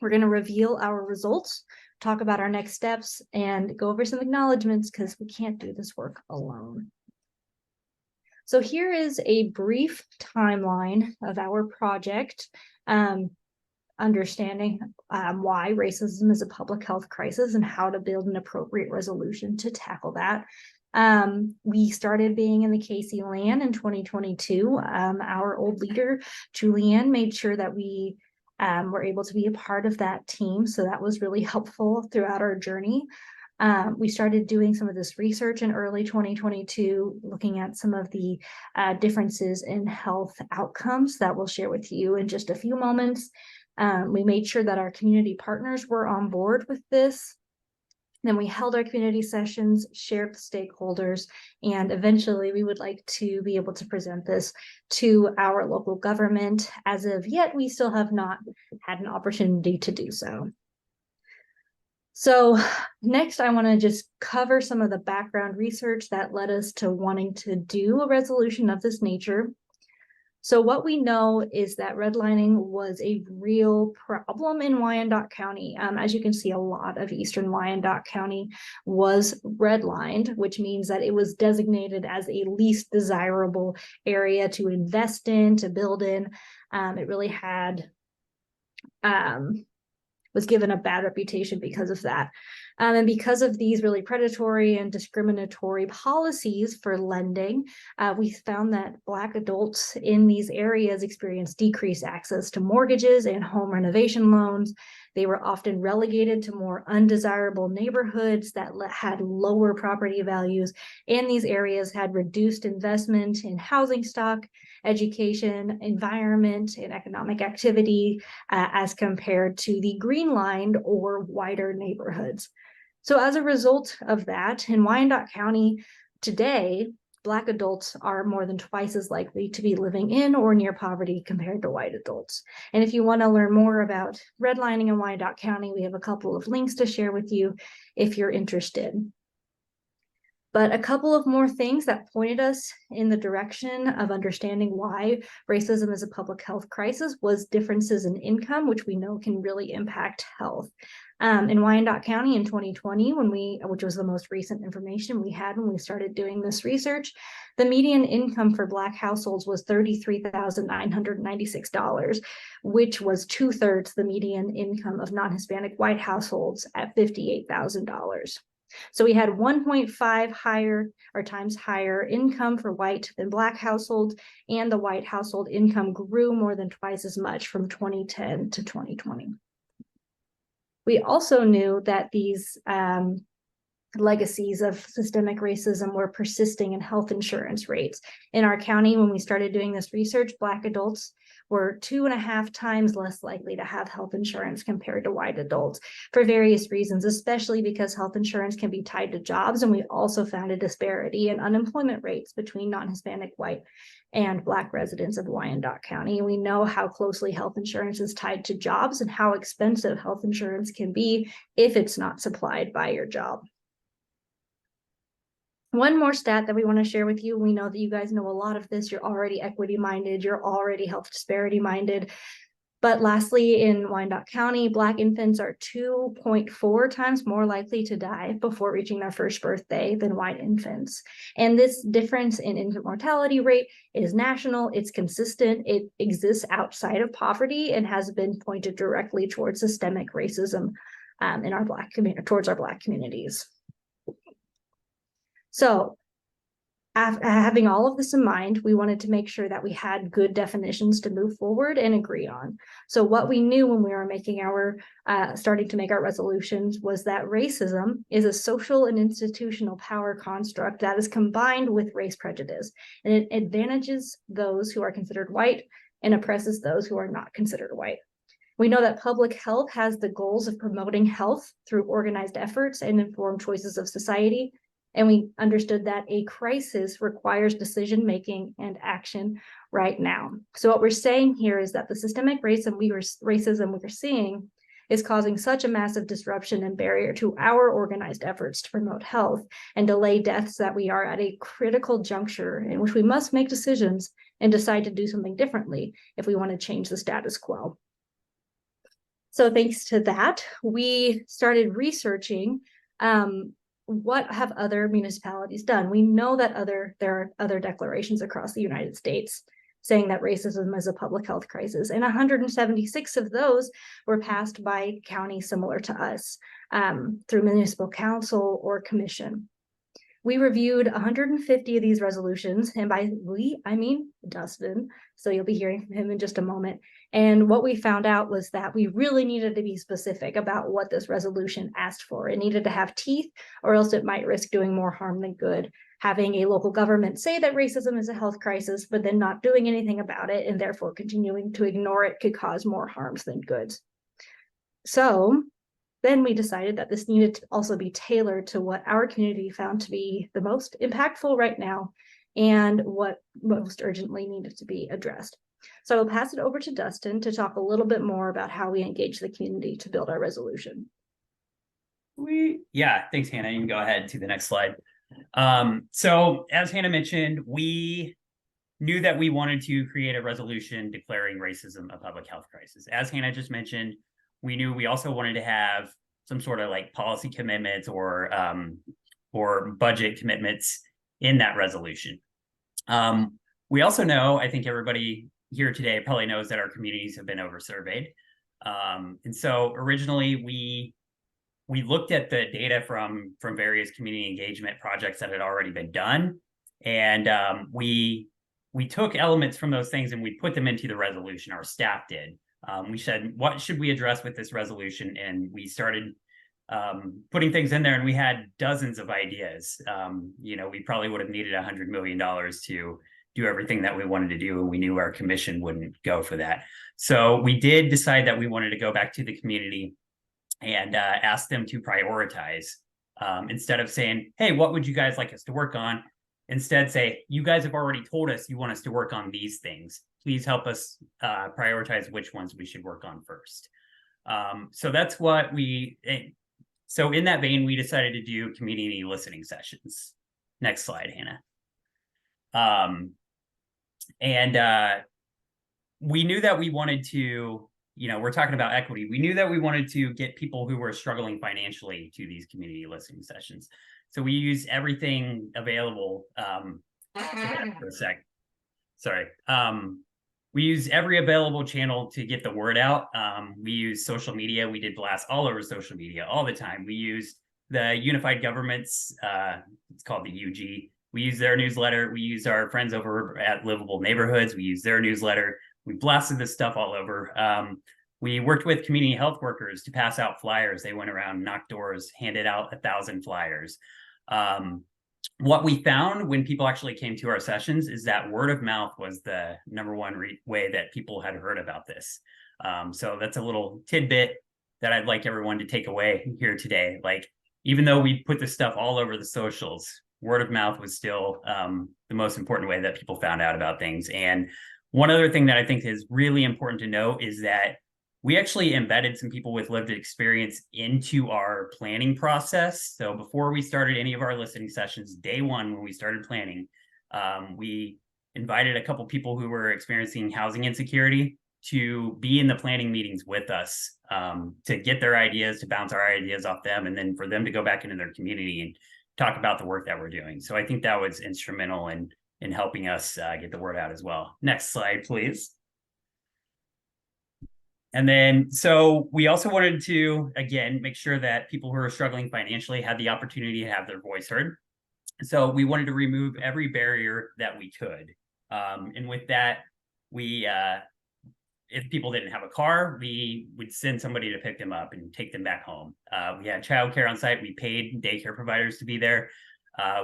We're going to reveal our results, talk about our next steps, and go over some acknowledgements because we can't do this work alone. So here is a brief timeline of our project, understanding why racism is a public health crisis and how to build an appropriate resolution to tackle that. We started being in the Casey Land in 2022. Our old leader, Julianne, made sure that we were able to be a part of that team. So that was really helpful throughout our journey. We started doing some of this research in early 2022, looking at some of the differences in health outcomes that we'll share with you in just a few moments. We made sure that our community partners were on board with this. Then we held our community sessions, shared with stakeholders, and eventually we would like to be able to present this to our local government. As of yet, we still have not had an opportunity to do so. So next, I want to just cover some of the background research that led us to wanting to do a resolution of this nature. So what we know is that redlining was a real problem in Wyandotte County. As you can see, a lot of eastern Wyandotte County was redlined, which means that it was designated as a least desirable area to invest in, to build in. It really had was given a bad reputation because of that. And because of these really predatory and discriminatory policies for lending, we found that Black adults in these areas experienced decreased access to mortgages and home renovation loans. They were often relegated to more undesirable neighborhoods that had lower property values, and these areas had reduced investment in housing stock, education, environment, and economic activity as compared to the green lined or wider neighborhoods. So as a result of that, in Wyandotte County today, Black adults are more than twice as likely to be living in or near poverty compared to white adults. And if you want to learn more about redlining in Wyandotte County, we have a couple of links to share with you if you're interested. But a couple of more things that pointed us in the direction of understanding why racism is a public health crisis was differences in income, which we know can really impact health. In Wyandotte County in 2020, which was the most recent information we had when we started doing this research, the median income for Black households was $33,996, which was 2/3 the median income of non-Hispanic white households at $58,000. So we had 1.5 times higher income for white than Black households, and the white household income grew more than twice as much from 2010 to 2020. We also knew that these legacies of systemic racism were persisting in health insurance rates. In our county, when we started doing this research, Black adults were 2.5 times less likely to have health insurance compared to white adults for various reasons, especially because health insurance can be tied to jobs. And we also found a disparity in unemployment rates between non-Hispanic white and Black residents of Wyandotte County. And we know how closely health insurance is tied to jobs and how expensive health insurance can be if it's not supplied by your job. One more stat that we want to share with you. We know that you guys know a lot of this. You're already equity minded. You're already health disparity minded. But lastly, in Wyandotte County, Black infants are 2.4 times more likely to die before reaching their first birthday than white infants. And this difference in infant mortality rate is national, it's consistent, it exists outside of poverty, and has been pointed directly towards systemic racism in our Black community, towards our Black communities. So, having all of this in mind, we wanted to make sure that we had good definitions to move forward and agree on. So what we knew when we were making starting to make our resolutions was that racism is a social and institutional power construct that is combined with race prejudice, and it advantages those who are considered white and oppresses those who are not considered white. We know that public health has the goals of promoting health through organized efforts and informed choices of society. And we understood that a crisis requires decision-making and action right now. So what we're saying here is that the systemic racism we are seeing is causing such a massive disruption and barrier to our organized efforts to promote health and delay deaths that we are at a critical juncture in which we must make decisions and decide to do something differently if we want to change the status quo. So thanks to that, we started researching what have other municipalities done? We know that there are other declarations across the United States saying that racism is a public health crisis, and 176 of those were passed by counties similar to us through municipal council or commission. We reviewed 150 of these resolutions, and by we, I mean Dustin, so you'll be hearing from him in just a moment. And what we found out was that we really needed to be specific about what this resolution asked for. It needed to have teeth, or else it might risk doing more harm than good. Having a local government say that racism is a health crisis, but then not doing anything about it, and therefore continuing to ignore it, could cause more harms than goods. So then we decided that this needed to also be tailored to what our community found to be the most impactful right now and what most urgently needed to be addressed. So I'll pass it over to Dustin to talk a little bit more about how we engage the community to build our resolution. Yeah, thanks, Hannah. You can go ahead to the next slide. So as Hannah mentioned, we knew that we wanted to create a resolution declaring racism a public health crisis. As Hannah just mentioned, we knew we also wanted to have some sort of like policy commitments or budget commitments in that resolution. We also know, I think everybody here today probably knows, that our communities have been oversurveyed. And so originally we looked at the data from various community engagement projects that had already been done. And we took elements from those things and we put them into the resolution, our staff did. We said, what should we address with this resolution? And we started putting things in there, and we had dozens of ideas. We probably would have needed $100 million to do everything that we wanted to do, and we knew our commission wouldn't go for that. So we did decide that we wanted to go back to the community and ask them to prioritize. Instead of saying, hey, what would you guys like us to work on? Instead say, you guys have already told us you want us to work on these things. Please help us prioritize which ones we should work on first. So that's what so in that vein, we decided to do community listening sessions. Next slide, Hannah. We knew that we wanted to, we're talking about equity. We knew that we wanted to get people who were struggling financially to these community listening sessions. So we use everything available. For a sec. Sorry. We use every available channel to get the word out. We use social media. We did blasts all over social media all the time. We used the Unified Governments, it's called the UG. We use their newsletter. We use our friends over at Livable Neighborhoods. We use their newsletter. We blasted this stuff all over. We worked with community health workers to pass out flyers. They went around, knocked doors, handed out 1,000 flyers. What we found when people actually came to our sessions is that word of mouth was the number one way that people had heard about this. So that's a little tidbit that I'd like everyone to take away here today. Like, even though we put this stuff all over the socials, word of mouth was still the most important way that people found out about things. And one other thing that I think is really important to know is that we actually embedded some people with lived experience into our planning process. So before we started any of our listening sessions, day one, when we started planning, we invited a couple people who were experiencing housing insecurity to be in the planning meetings with us, to get their ideas, to bounce our ideas off them, and then for them to go back into their community and talk about the work that we're doing. So I think that was instrumental in helping us get the word out as well. Next slide, please. And then, so we also wanted to, again, make sure that people who are struggling financially had the opportunity to have their voice heard. So we wanted to remove every barrier that we could. And with that, we, if people didn't have a car, we would send somebody to pick them up and take them back home. We had childcare on site. We paid daycare providers to be there.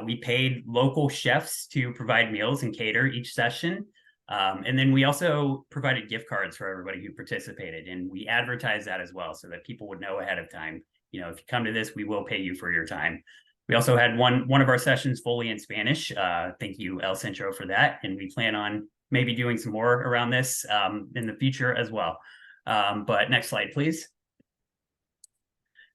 We paid local chefs to provide meals and cater each session. And then we also provided gift cards for everybody who participated, and we advertised that as well so that people would know ahead of time, if you come to this, we will pay you for your time. We also had one of our sessions fully in Spanish. Thank you, El Centro, for that. And we plan on maybe doing some more around this in the future as well. But next slide, please.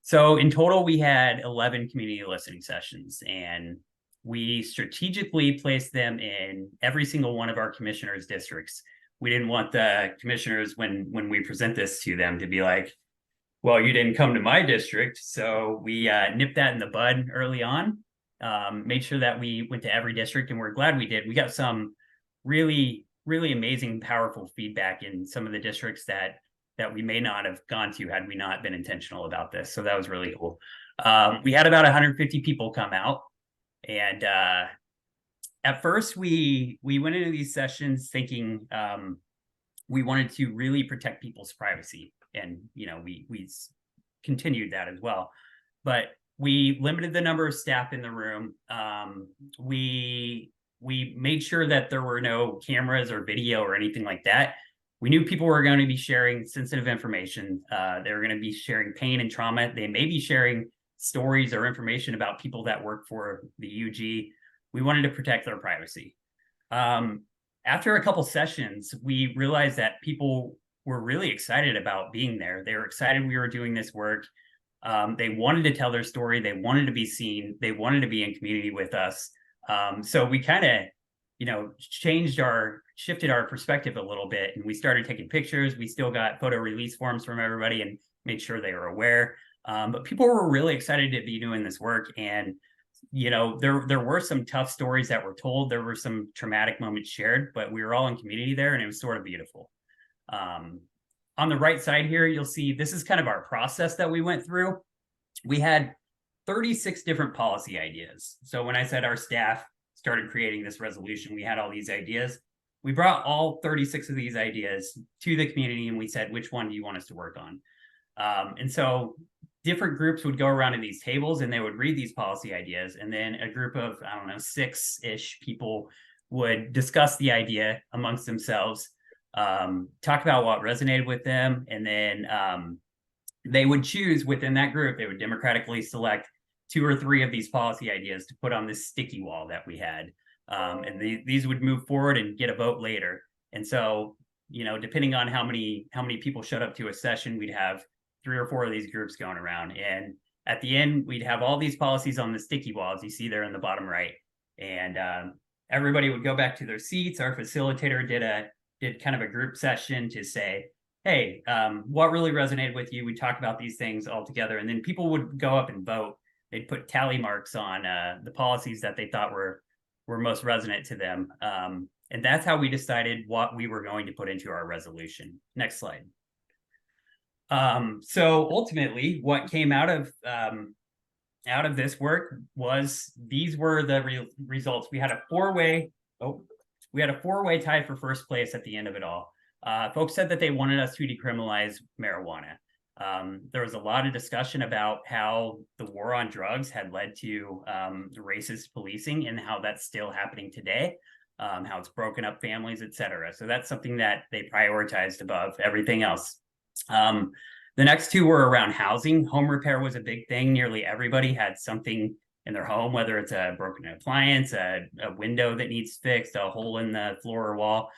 So in total, we had 11 community listening sessions, and we strategically placed them in every single one of our commissioners' districts. We didn't want the commissioners, when we present this to them, to be like, well, you didn't come to my district. So we nipped that in the bud early on, made sure that we went to every district, and we're glad we did. We got some really, really amazing, powerful feedback in some of the districts that we may not have gone to had we not been intentional about this. So that was really cool. We had about 150 people come out. And at first, we went into these sessions thinking we wanted to really protect people's privacy. And, we continued that as well. But we limited the number of staff in the room. We made sure that there were no cameras or video or anything like that. We knew people were going to be sharing sensitive information. They were going to be sharing pain and trauma. They may be sharing stories or information about people that work for the UG. We wanted to protect their privacy. After a couple sessions, we realized that people were really excited about being there. They were excited we were doing this work. They wanted to tell their story. They wanted to be seen. They wanted to be in community with us. So we kind of, shifted our perspective a little bit, and we started taking pictures. We still got photo release forms from everybody and made sure they were aware. But people were really excited to be doing this work. And, there were some tough stories that were told. There were some traumatic moments shared, but we were all in community there, and it was sort of beautiful. On the right side here, you'll see this is kind of our process that we went through. We had 36 different policy ideas. So when I said our staff started creating this resolution, we had all these ideas. we brought all 36 of these ideas to the community and we said, which one do you want us to work on? And so different groups would go around to these tables and they would read these policy ideas. And then a group of, I don't know, 6-ish people would discuss the idea amongst themselves, talk about what resonated with them. And then they would choose within that group, they would democratically select 2 or 3 of these policy ideas to put on this sticky wall that we had. And these would move forward and get a vote later. And so, you know, depending on how many people showed up to a session, we'd have 3 or 4 of these groups going around. And at the end, we'd have all these policies on the sticky wall, as you see there in the bottom right. And everybody would go back to their seats. Our facilitator did kind of a group session to say, hey, what really resonated with you? We talked about these things all together. And then people would go up and vote. They'd put tally marks on the policies that they thought were most resonant to them. And that's how we decided what we were going to put into our resolution. Next slide. So ultimately, what came out of this work was these were the results. We had a four-way tie for first place at the end of it all. Folks said that they wanted us to decriminalize marijuana. There was a lot of discussion about how the war on drugs had led to racist policing and how that's still happening today, how it's broken up families, et cetera. So that's something that they prioritized above everything else. The next 2 were around housing. Home repair was a big thing. Nearly everybody had something in their home, whether it's a broken appliance, a window that needs fixed, a hole in the floor or wall.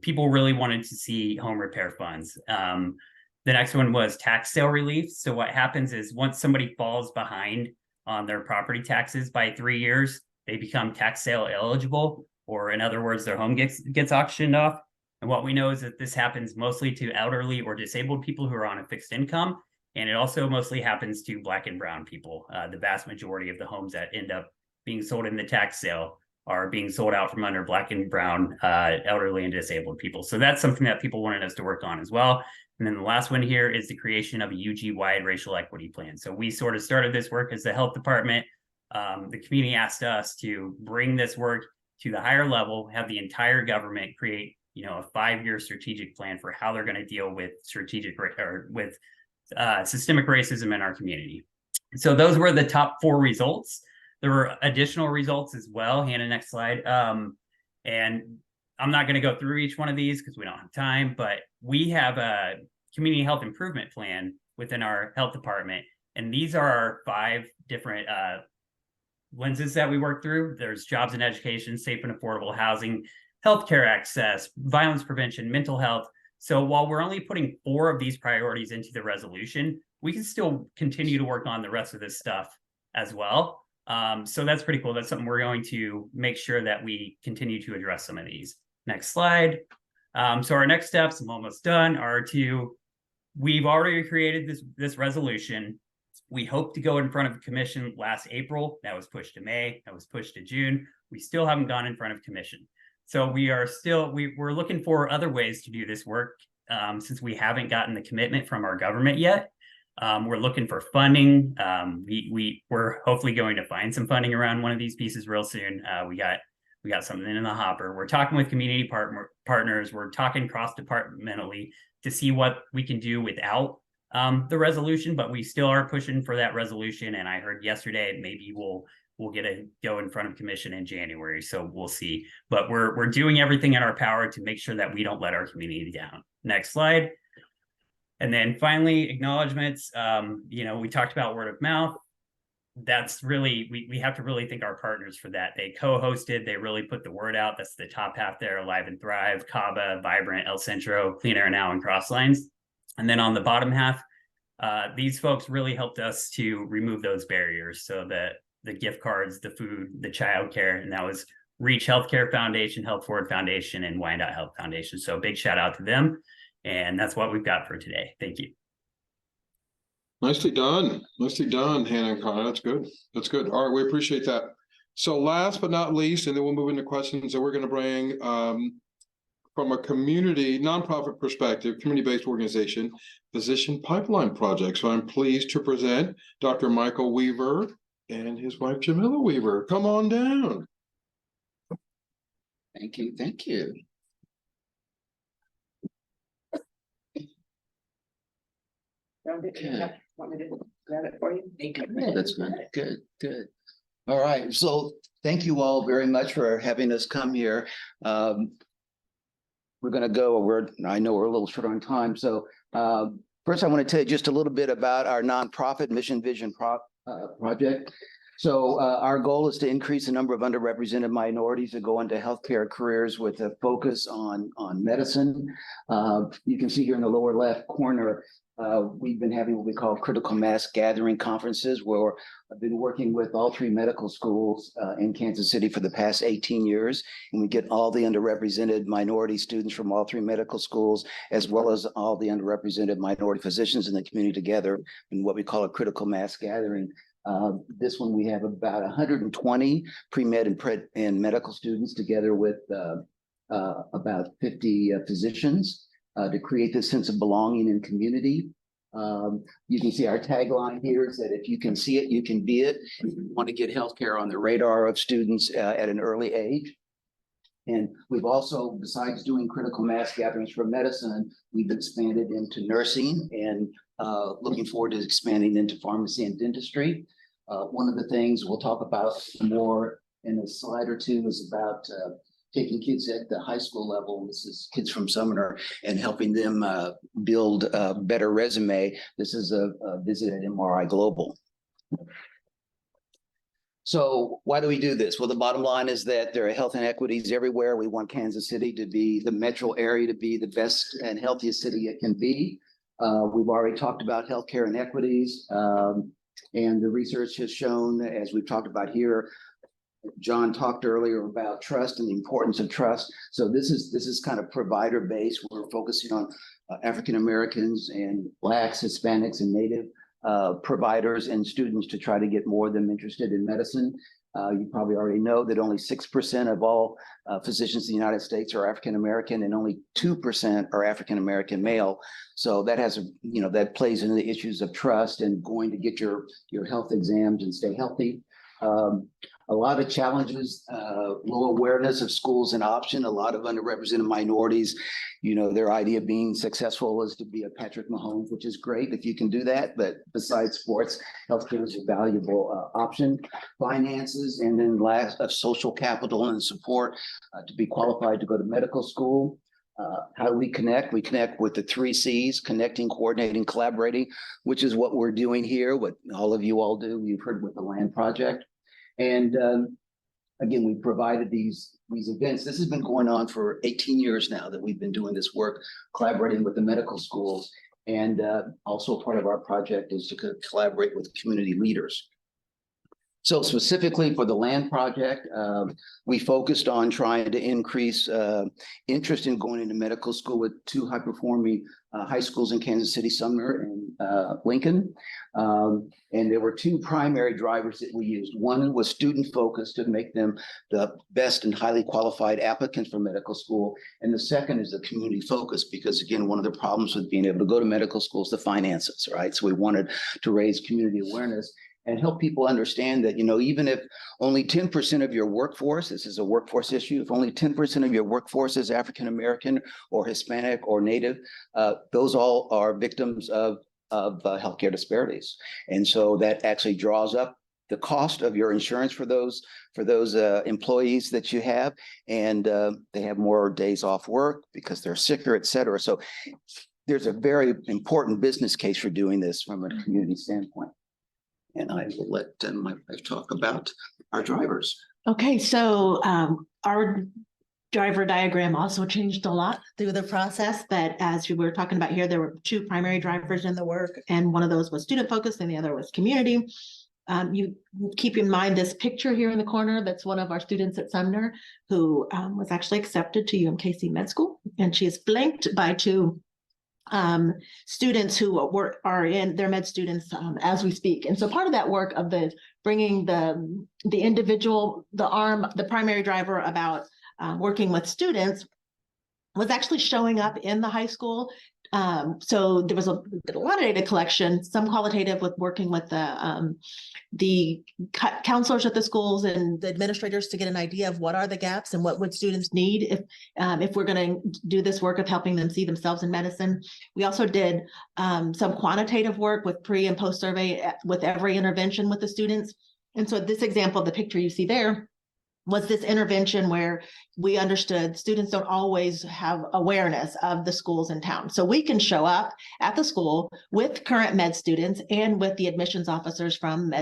People really wanted to see home repair funds. The next one was tax sale relief. So what happens is once somebody falls behind on their property taxes by 3 years, they become tax sale eligible, or in other words, their home gets auctioned off. And what we know is that this happens mostly to elderly or disabled people who are on a fixed income. And it also mostly happens to Black and brown people. The vast majority of the homes that end up being sold in the tax sale are being sold out from under Black and brown elderly and disabled people. So that's something that people wanted us to work on as well. And then the last one here is the creation of a UG-wide racial equity plan. So we sort of started this work as the health department. The community asked us to bring this work to the higher level, have the entire government create, you know, a 5-year strategic plan for how they're going to deal with systemic racism in our community. So those were the top 4 results. There were additional results as well. Hannah, next slide. And I'm not going to go through each one of these because we don't have time, but we have a community health improvement plan within our health department. And these are our 5 different lenses that we work through. There's jobs and education, safe and affordable housing, healthcare access, violence prevention, mental health. So while we're only putting 4 of these priorities into the resolution, we can still continue to work on the rest of this stuff as well. So that's pretty cool. That's something we're going to make sure that we continue to address some of these. Next slide. So our next steps, I'm almost done, are we've already created this resolution. We hope to go in front of the commission last April. That was pushed to May. That was pushed to June. We still haven't gone in front of commission. So we're looking for other ways to do this work since we haven't gotten the commitment from our government yet. We're looking for funding. We're hopefully going to find some funding around one of these pieces real soon. We got something in the hopper. We're talking with community partners. We're talking cross-departmentally to see what we can do without the resolution, but we still are pushing for that resolution. And I heard yesterday maybe we'll go in front of commission in January. So we'll see. But we're doing everything in our power to make sure that we don't let our community down. Next slide. And then finally, acknowledgements. We talked about word of mouth. That's really, we have to really thank our partners for that. They co-hosted, they really put the word out. That's the top half there, Alive and Thrive, CABA, Vibrant, El Centro, Clean Air Now, and Crosslines. And then on the bottom half, these folks really helped us to remove those barriers. So the gift cards, the food, the childcare, and that was Reach Healthcare Foundation, Health Forward Foundation, and Wyandotte Health Foundation. So big shout out to them. And that's what we've got for today. Thank you. Nicely done. Nicely done, Hannah and Connor. That's good. That's good. All right, we appreciate that. So last but not least, and then we'll move into questions that we're going to bring from a community, nonprofit perspective, community-based organization, Physician Pipeline Project. So I'm pleased to present Dr. Michael Weaver and his wife, Jamila Weaver. Come on down. Thank you. Thank you. Want me to grab it for you? That's good, good. All right, so thank you all very much for having us come here. We're gonna go, I know we're a little short on time, so first I want to tell you just a little bit about our nonprofit Mission Vision project. So our goal is to increase the number of underrepresented minorities that go into healthcare careers with a focus on medicine. You can see here in the lower left corner, we've been having what we call critical mass gathering conferences, where I've been working with all 3 medical schools in Kansas City for the past 18 years. And we get all the underrepresented minority students from all 3 medical schools, as well as all the underrepresented minority physicians in the community together in what we call a critical mass gathering. This one, we have about 120 pre-med and medical students together with about 50 physicians to create this sense of belonging and community. You can see our tagline here is that if you can see it, you can be it. We want to get healthcare on the radar of students at an early age. And we've also, besides doing critical mass gatherings for medicine, we've expanded into nursing and looking forward to expanding into pharmacy and dentistry. One of the things we'll talk about more in a slide or two is about taking kids at the high school level. This is kids from Sumner, and helping them build a better resume. This is a visit at MRI Global. So why do we do this? Well, the bottom line is that there are health inequities everywhere. We want Kansas City to be the metro area, to be the best and healthiest city it can be. We've already talked about healthcare inequities, and the research has shown, as we've talked about here, John talked earlier about trust and the importance of trust. So this is kind of provider based. We're focusing on African Americans and Blacks, Hispanics, and Native providers and students to try to get more of them interested in medicine. You probably already know that only 6% of all physicians in the United States are African American, and only 2% are African American male. So that has that plays into the issues of trust and going to get your health exams and stay healthy. A lot of challenges, low awareness of schools and option, a lot of underrepresented minorities, their idea of being successful is to be a Patrick Mahomes, which is great if you can do that. But besides sports, healthcare is a valuable option. Finances, and then last of social capital and support to be qualified to go to medical school. How do we connect? We connect with the 3 C's: connecting, coordinating, collaborating, which is what we're doing here, what all of you all do. You've heard with the LAND project. And again, we provided these events. This has been going on for 18 years now that we've been doing this work, collaborating with the medical schools. And also part of our project is to collaborate with community leaders. So specifically for the LAND project, we focused on trying to increase interest in going into medical school with 2 high-performing high schools in Kansas City, Sumner and Lincoln. And there were 2 primary drivers that we used. One was student focus, to make them the best and highly qualified applicants for medical school. And the second is the community focus, because again, one of the problems with being able to go to medical school is the finances, right? So we wanted to raise community awareness and help people understand that, even if only 10% of your workforce, this is a workforce issue, if only 10% of your workforce is African American or Hispanic or Native, those all are victims of healthcare disparities. And so that actually draws up the cost of your insurance for those employees that you have, and they have more days off work because they're sicker, et cetera. So there's a very important business case for doing this from a community standpoint. And I will let my wife talk about our drivers. Okay, so our driver diagram also changed a lot through the process, but as we were talking about here, there were 2 primary drivers in the work, and one of those was student focused and the other was community. You keep in mind this picture here in the corner, that's one of our students at Sumner who was actually accepted to UMKC Med School, and she is flanked by 2 students who are in their med students as we speak. And so part of that work of the bringing the individual, the primary driver about working with students was actually showing up in the high school So there was did a lot of data collection, some qualitative with working with the counselors at the schools and the administrators to get an idea of what are the gaps and what would students need if we're going to do this work of helping them see themselves in medicine. We also did some quantitative work with pre and post survey with every intervention with the students. And so this example, the picture you see there, was this intervention where we understood students don't always have awareness of the schools in town. So we can show up at the school with current med students and with the admissions officers from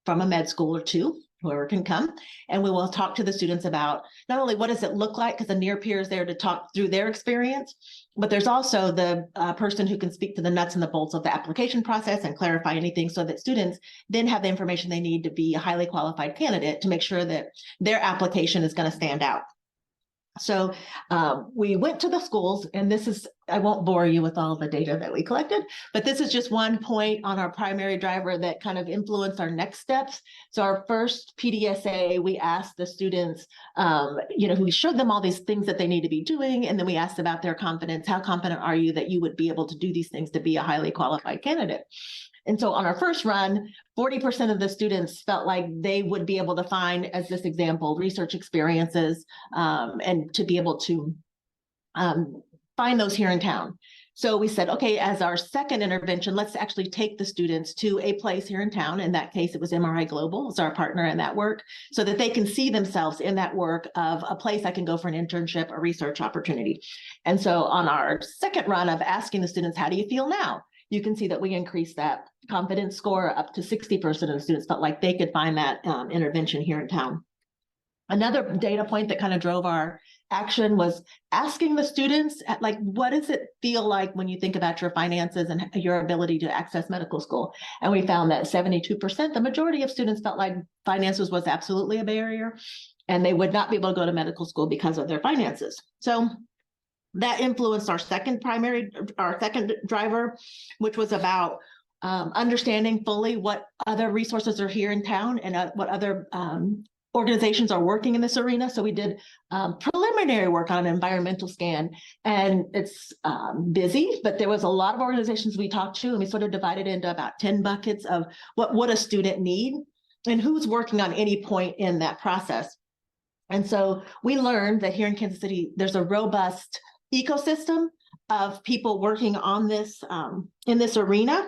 a med school or two, whoever can come, and we will talk to the students about not only what does it look like, because the near peer is there to talk through their experience, but there's also the person who can speak to the nuts and the bolts of the application process and clarify anything so that students then have the information they need to be a highly qualified candidate to make sure that their application is going to stand out. So we went to the schools, and this is, I won't bore you with all the data that we collected, but this is just one point on our primary driver that kind of influenced our next steps. So our first PDSA, we asked the students, we showed them all these things that they need to be doing. And then we asked about their confidence. How confident are you that you would be able to do these things to be a highly qualified candidate? And so on our first run, 40% of the students felt like they would be able to find, as this example, research experiences and to be able to find those here in town. So we said, okay, as our second intervention, let's actually take the students to a place here in town. In that case, it was MRI Global, it's our partner in that work, so that they can see themselves in that work of a place I can go for an internship, a research opportunity. And so on our second run of asking the students, how do you feel now? You can see that we increased that confidence score up to 60% of the students felt like they could find that intervention here in town. Another data point that kind of drove our action was asking the students, what does it feel like when you think about your finances and your ability to access medical school? And we found that 72%, the majority of students felt like finances was absolutely a barrier, and they would not be able to go to medical school because of their finances. So that influenced our second driver, which was about understanding fully what other resources are here in town and what other organizations are working in this arena. So we did preliminary work on an environmental scan, and it's busy, but there was a lot of organizations we talked to, and we sort of divided into about 10 buckets of what would a student need and who's working on any point in that process. And so we learned that here in Kansas City, there's a robust ecosystem of people working on this in this arena.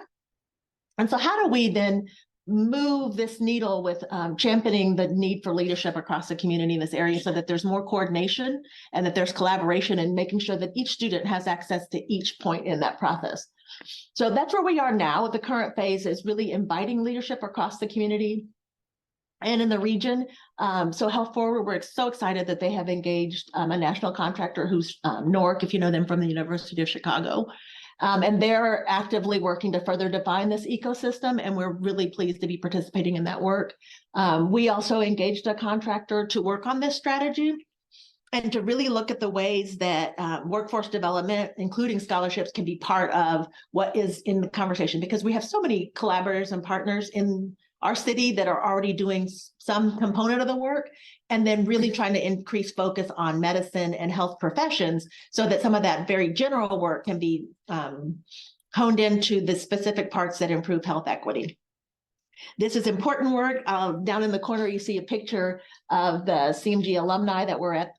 And so how do we then move this needle with championing the need for leadership across the community in this area so that there's more coordination and that there's collaboration and making sure that each student has access to each point in that process? So that's where we are now. The current phase is really inviting leadership across the community and in the region. So Health Forward, we're so excited that they have engaged a national contractor who's NORC, if you know them from the University of Chicago. And they're actively working to further define this ecosystem, and we're really pleased to be participating in that work. We also engaged a contractor to work on this strategy and to really look at the ways that workforce development, including scholarships, can be part of what is in the conversation, because we have so many collaborators and partners in our city that are already doing some component of the work, and then really trying to increase focus on medicine and health professions so that some of that very general work can be honed into the specific parts that improve health equity. This is important work. Down in the corner, you see a picture of the CMG alumni that were at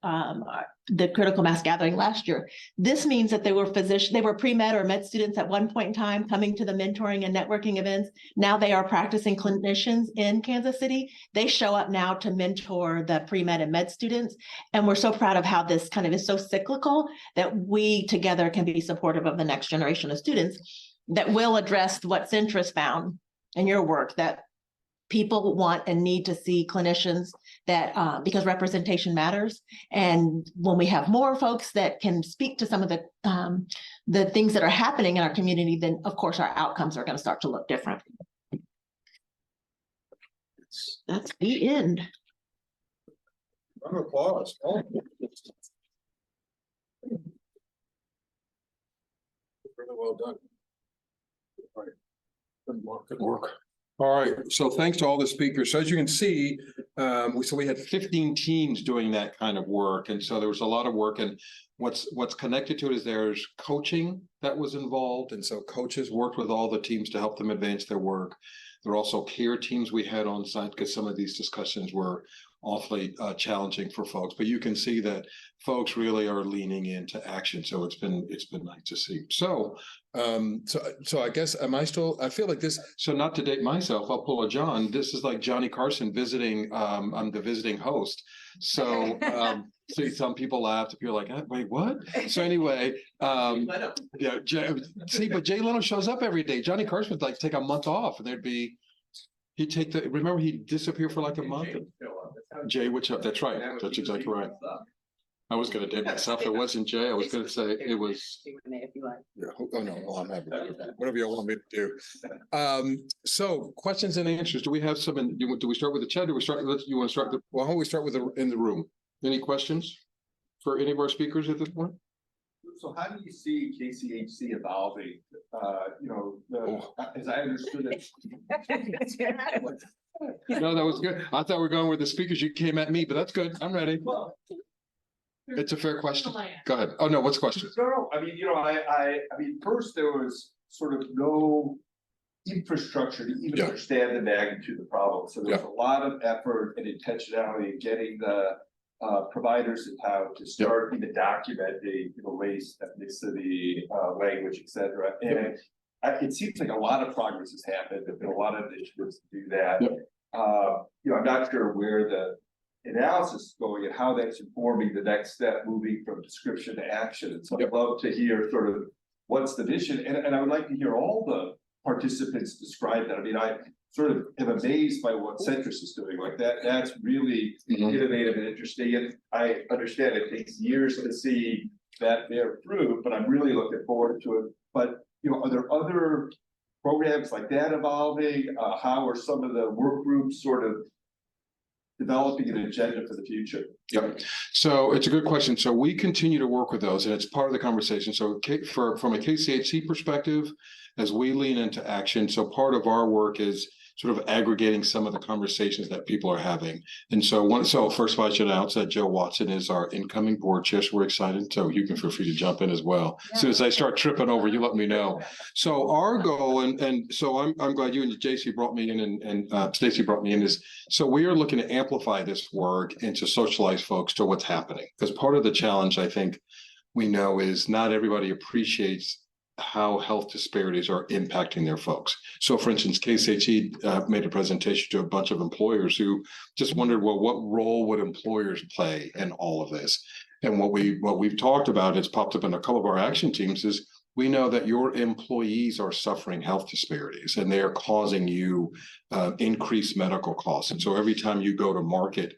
the critical mass gathering last year. This means that they were pre-med or med students at one point in time coming to the mentoring and networking events. Now they are practicing clinicians in Kansas City. They show up now to mentor the pre-med and med students. And we're so proud of how this kind of is so cyclical that we together can be supportive of the next generation of students that will address what Centris found in your work, that people want and need to see clinicians that because representation matters. And when we have more folks that can speak to some of the things that are happening in our community, then of course our outcomes are going to start to look different. That's the end. Round of applause. Really well done. All right. Good work. All right, so thanks to all the speakers. So as you can see, we had 15 teams doing that kind of work. And so there was a lot of work, and What's connected to it is there's coaching that was involved, and so coaches worked with all the teams to help them advance their work. There are also care teams we had on site because some of these discussions were awfully challenging for folks, but you can see that folks really are leaning into action. So it's been nice to see. So I guess I feel like this, so not to date myself, I'll pull a John. This is like Johnny Carson visiting, I'm the visiting host. So see, some people laughed, people are like, wait, what? So anyway, yeah, see, but Jay Leno shows up every day. Johnny Carson would like take a month off, and he'd take remember he'd disappear for like a month. Jay would show up. That's right. That's exactly right. I was going to date myself. It wasn't Jay. I was going to say it was. If you like. Yeah. Oh no, I'm happy to do that. Whatever you want me to do. So questions and answers. Do we have some? Do we start with the chat? Do we start? You want to start? Well, how about we start with in the room? Any questions for any of our speakers at this point? So how do you see KCHC evolving? As I understood it. No, that was good. I thought we were going with the speakers. You came at me, but that's good. I'm ready. It's a fair question. Go ahead. Oh, no, what's the question? No, I mean, first there was sort of no infrastructure to even understand the magnitude of the problem. So there was a lot of effort and intentionality in getting the providers in town to start even documenting, race, ethnicity, language, et cetera. And it seems like a lot of progress has happened. There've been a lot of initiatives to do that. I'm not sure where the analysis is going and how that's informing the next step, moving from description to action. And so I'd love to hear sort of what's the vision, and I would like to hear all the participants describe that. I mean, I sort of am amazed by what Centris is doing like that. That's really innovative and interesting. And I understand it takes years to see that bear fruit, but I'm really looking forward to it. But are there other programs like that evolving? How are some of the work groups sort of developing an agenda for the future? Yep. So it's a good question. So we continue to work with those, and it's part of the conversation. So from a KCHC perspective, as we lean into action, so part of our work is sort of aggregating some of the conversations that people are having. And so first of all, I should announce that Joe Watson is our incoming board chair. So we're excited. So you can feel free to jump in as well. As soon as I start tripping over, you let me know. So our goal, and so I'm glad you and JC brought me in and Stacy brought me in, is so we are looking to amplify this work and to socialize folks to what's happening. Because part of the challenge, I think we know, is not everybody appreciates how health disparities are impacting their folks. So for instance, KCHE made a presentation to a bunch of employers who just wondered, well, what role would employers play in all of this? And what we've talked about, it's popped up in a couple of our action teams, is we know that your employees are suffering health disparities and they are causing you increased medical costs. And so every time you go to market,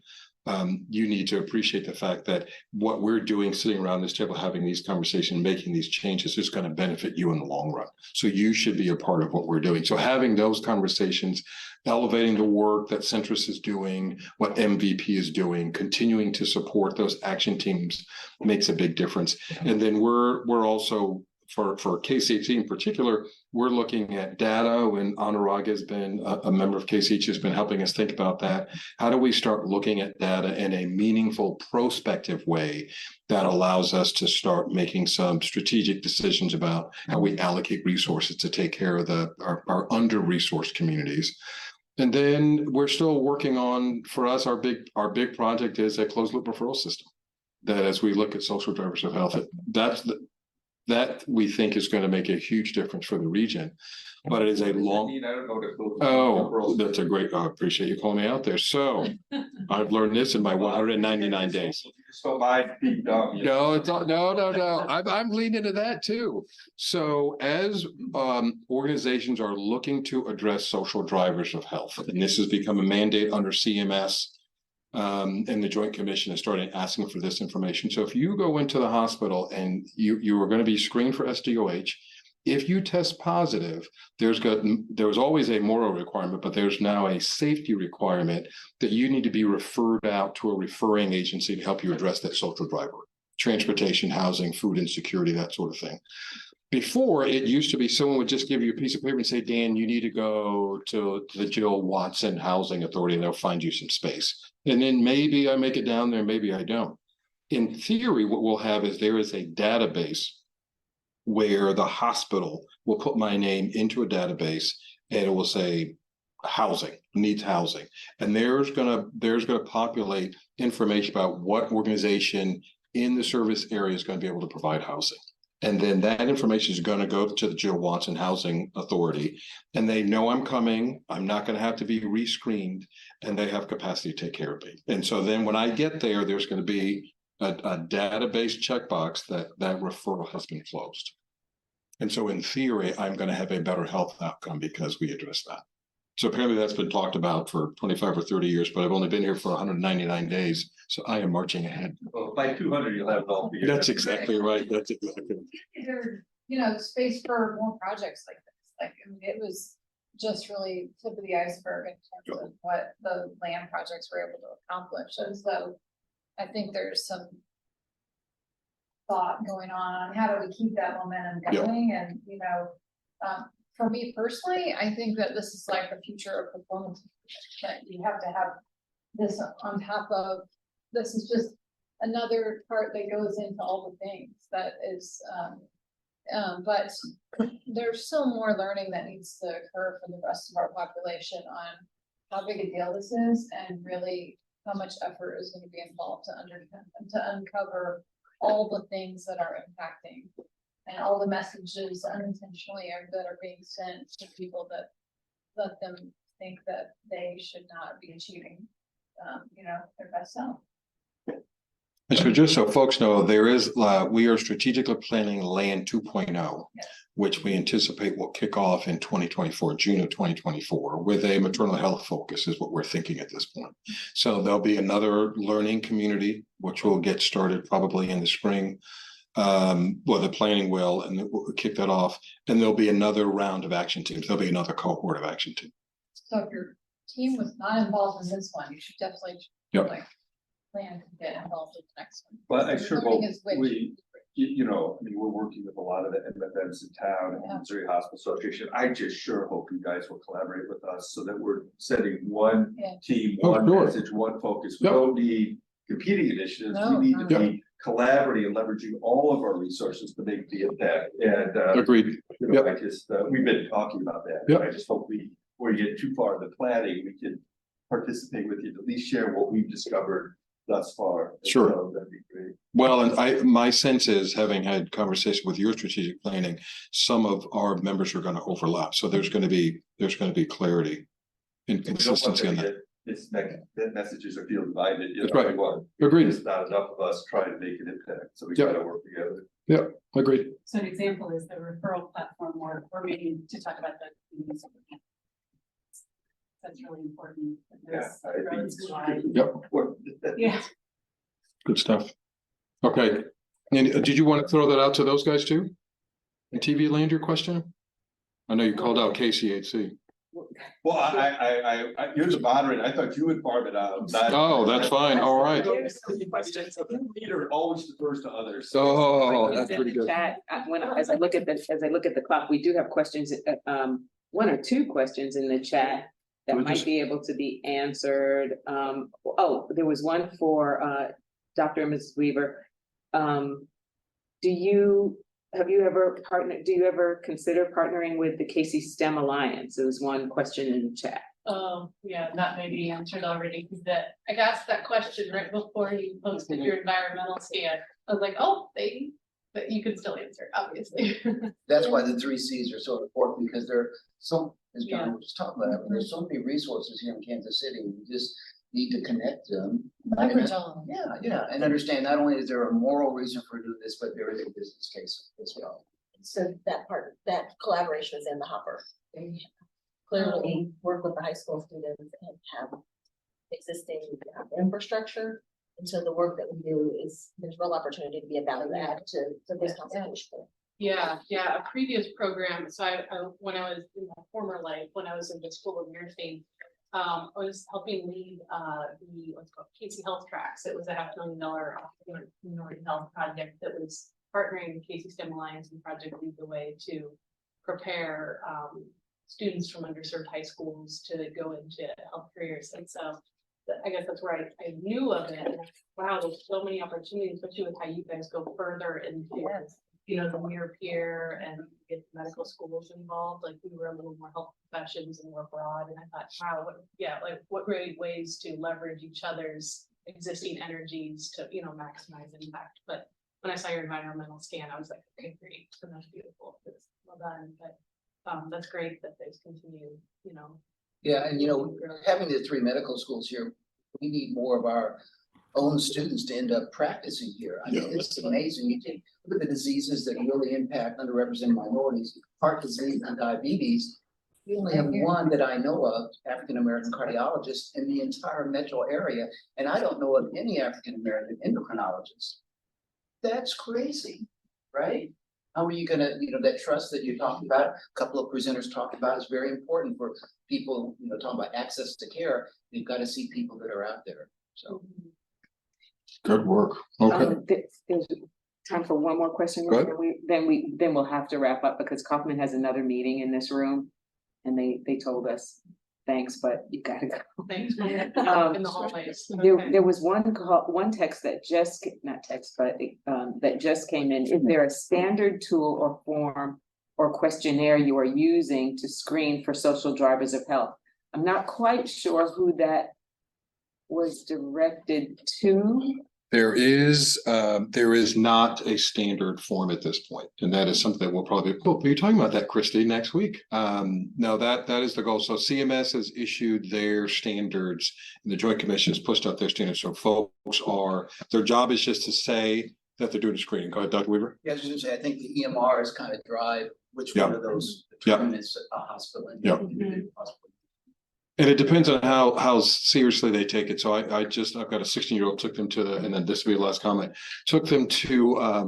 you need to appreciate the fact that what we're doing, sitting around this table, having these conversations, making these changes, is going to benefit you in the long run. So you should be a part of what we're doing. So having those conversations, elevating the work that Centris is doing, what MVP is doing, continuing to support those action teams makes a big difference. And then we're also, for KCHE in particular, we're looking at data, and Anurag has been a member of KCHE, has been helping us think about that. How do we start looking at data in a meaningful, prospective way that allows us to start making some strategic decisions about how we allocate resources to take care of our under-resourced communities? And then we're still working on, for us, our big project is a closed loop referral system. That as we look at social drivers of health, that we think is going to make a huge difference for the region, but it is a long. Oh, that's a great. I appreciate you calling me out there. So I've learned this in my 199 days. So my feet up. No, it's all, no. I'm leaning into that too. So as organizations are looking to address social drivers of health, and this has become a mandate under CMS. And the Joint Commission is starting asking for this information. So if you go into the hospital and you are going to be screened for SDOH, if you test positive, there was always a moral requirement, but there's now a safety requirement that you need to be referred out to a referring agency to help you address that social driver, transportation, housing, food insecurity, that sort of thing. Before, it used to be someone would just give you a piece of paper and say, Dan, you need to go to the Jill Watson Housing Authority and they'll find you some space. And then maybe I make it down there, maybe I don't. In theory, what we'll have is there is a database where the hospital will put my name into a database and it will say housing, needs housing. And there's gonna populate information about what organization in the service area is going to be able to provide housing. And then that information is going to go to the Jill Watson Housing Authority. And they know I'm coming, I'm not going to have to be rescreened, and they have capacity to take care of me. And so then when I get there, there's going to be a database checkbox that referral has been closed. And so in theory, I'm going to have a better health outcome because we address that. So apparently that's been talked about for 25 or 30 years, but I've only been here for 199 days. So I am marching ahead. Well, by 200, you'll have it all figured out. That's exactly right. That's exactly. Is there, you know, space for more projects like this? Like, I mean, it was just really tip of the iceberg in terms of what the land projects were able to accomplish. And so I think there's some thought going on how do we keep that momentum going? And, you know, for me personally, I think that this is like the future of performance, that you have to have this on top of, this is just another part that goes into all the things that is, but there's still more learning that needs to occur for the rest of our population on how big a deal this is and really how much effort is going to be involved to uncover all the things that are impacting and all the messages unintentionally that are being sent to people that let them think that they should not be achieving, you know, their best self. And so just so folks know, there is, we are strategically planning Land 2.0, Yes. which we anticipate will kick off in 2024, June of 2024, with a maternal health focus is what we're thinking at this point. So there'll be another learning community, which will get started probably in the spring. Well, the planning will, and we'll kick that off. And there'll be another round of action teams. There'll be another cohort of action teams. So if your team was not involved in this one, you should definitely like plan to get involved with the next one. But I The sure learning hope is rich. you know, I mean, we're working with a lot of the MFMs in town and Missouri Hospital Association. I just sure hope you guys will collaborate with us so that we're setting one Yeah. team, Oh, one sure. message, one focus. We Yep. don't need competing initiatives. No, We need to no. be collaborating and leveraging all of our resources to make the impact. And Agreed. you know, I just we've been talking about that. Yep. I just hope before you get too far in the planning, we can participate with you, to at least share what we've discovered thus far. And Sure. so that'd be great. Well, and my sense is, having had conversation with your strategic planning, some of our members are going to overlap. So there's going to be clarity and We don't want consistency them on to that. get that messages are feel divided. You That's know, right. well, Agreed. there's not enough of us trying to make an impact, so we Yep. gotta work together. Agreed. So an example is the referral platform or maybe to talk about the. That's really important. Yeah, I think Roads it's wide. Yep. Yeah. Good stuff. Okay. And did you want to throw that out to those guys too? And TV Land, your question? I know you called out KCHC. Well, you're the moderator. I thought you would farm it out. Oh, that's fine. All right. Leader always defers to others. Oh, It's that's in pretty the good. chat. As I look at the clock, we do have questions, one or two questions in the chat that We'll might just- be able to be answered. There was one for Dr. and Mrs. Weaver. Have you ever consider partnering with the Casey STEM Alliance? There was one question in the chat. Yeah, that may be answered already, because that, I asked that question right before you posted your environmental scan. I was like, but you can still answer, obviously. That's why the 3 Cs are so important, because there are so, as Yeah. John was just talking about, there's so many resources here in Kansas City. We just need to connect them. Leverage all of them. Yeah, and understand not only is there a moral reason for doing this, but there is a business case as well. So that collaboration is in the hopper. They clearly work with the high school students and have existing infrastructure. And so the work that we do there's real opportunity to be a value add to this conversation. Yeah, a previous program, so I when I was in my former life, when I was in the School of Nursing, I was helping lead the what's called Casey Health Tracks. It was a $500,000 minority health project that was partnering with Casey STEM Alliance and Project Lead the Way to prepare students from underserved high schools to go into health careers. And so I guess that's where I knew of it. And wow, there's so many opportunities, especially with how you guys go further into, you know, the near peer and get medical schools involved. Like we were a little more health professions and more broad. And I thought, wow, what great ways to leverage each other's existing energies to, you know, maximize impact. But when I saw your environmental scan, I was like, okay, great. And that's beautiful. It's well done. But that's great that those continue, you know. Yeah, and you know, having the 3 medical schools here, we need more of our own students to end up practicing here. I mean, it's amazing. You take, look at the diseases that really impact underrepresented minorities, heart disease and diabetes. We only have one that I know of, African-American cardiologist in the entire metro area. And I don't know of any African-American endocrinologist. That's crazy, right? How are you gonna, you know, that trust that you're talking about, a couple of presenters talked about is very important for people, you know, talking about access to care. You've got to see people that are out there, so. Good work. Okay. There's time for one more question. Go ahead. Then we'll have to wrap up because Kaufman has another meeting in this room. And they told us, thanks, but you gotta go. Thanks. In the hallways. There was one text that just, not text, but that just came in. Is there a standard tool or form or questionnaire you are using to screen for social drivers of health? I'm not quite sure who that was directed to. There is not a standard form at this point, and that is something that we'll probably, but you're talking about that, Christy, next week. No, that is the goal. So CMS has issued their standards and the Joint Commission has pushed out their standards. So folks their job is just to say that they're doing a screening. Go ahead, Dr. Weaver. Yeah, I was gonna say, I think the EMRs kind of drive which one of those determines a hospital. And hospital. And it depends on how seriously they take it. So I've got a 16-year-old, took them to and then this will be the last comment, took them to a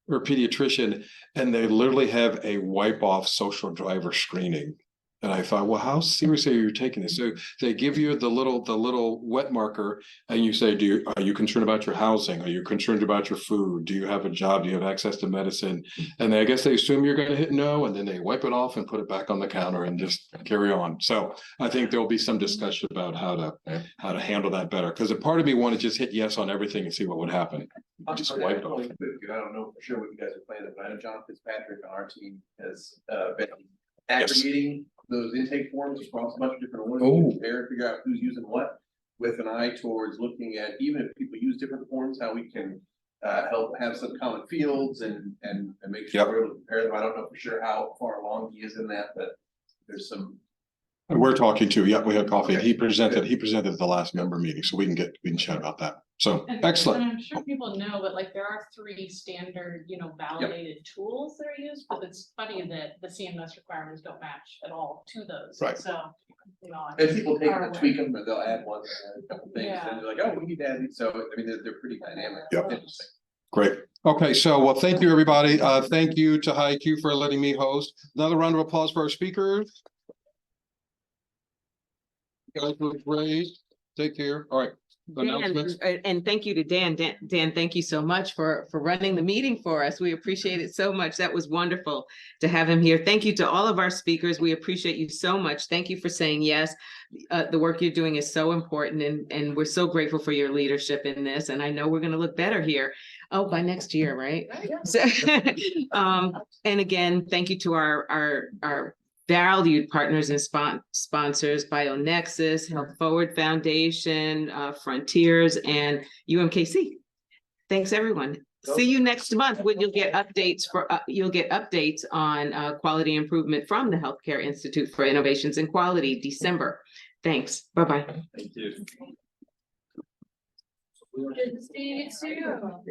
pediatrician, and they literally have a wipe off social driver screening. And I thought, well, how seriously are you taking this? So they give you the little wet marker and you say, are you concerned about your housing? Are you concerned about your food? Do you have a job? Do you have access to medicine? And I guess they assume you're going to hit no, and then they wipe it off and put it back on the counter and just carry on. So I think there'll be some discussion about how to handle that better. Because a part of me wanted to just hit yes on everything and see what would happen. Just wipe it off. I don't know for sure what you guys are planning, but I know John Fitzpatrick on our team has been aggregating those intake forms across a bunch of different ones, compare, figure out who's using what, with an eye towards looking at, even if people use different forms, how we can help have some common fields and make sure we're able to compare them. I don't know for sure how far along he is in that, but there's some. And we're talking to, we had coffee. Okay. He presented at the last member meeting, so we can chat about that. So excellent. And I'm sure people know, but like there are 3 standard, you know, validated tools that are used, but it's funny that the CMS requirements don't match at all to those. Right. So, you know, and people take them and tweak them, or they'll add one, a couple things, and they're like, oh, we need to add these. So I mean, they're pretty dynamic. Yep. Interesting. Great. Okay, so well, thank you, everybody. Thank you to HiQ for letting me host. Another round of applause for our speakers. Guys, great. Take care. All right. Dan, and thank you to Dan. Dan, thank you so much for running the meeting for us. We appreciate it so much. That was wonderful to have him here. Thank you to all of our speakers. We appreciate you so much. Thank you for saying yes. The work you're doing is so important, and we're so grateful for your leadership in this. And I know we're going to look better here. Oh, by next year, right? So, and again, thank you to our valued partners and sponsors, BioNexus, Health Forward Foundation, Frontiers, and UMKC. Thanks, everyone. See you next month when you'll get updates on quality improvement from the Healthcare Institute for Innovations in Quality, December. Thanks. Bye-bye. Thank you. Good to see you too.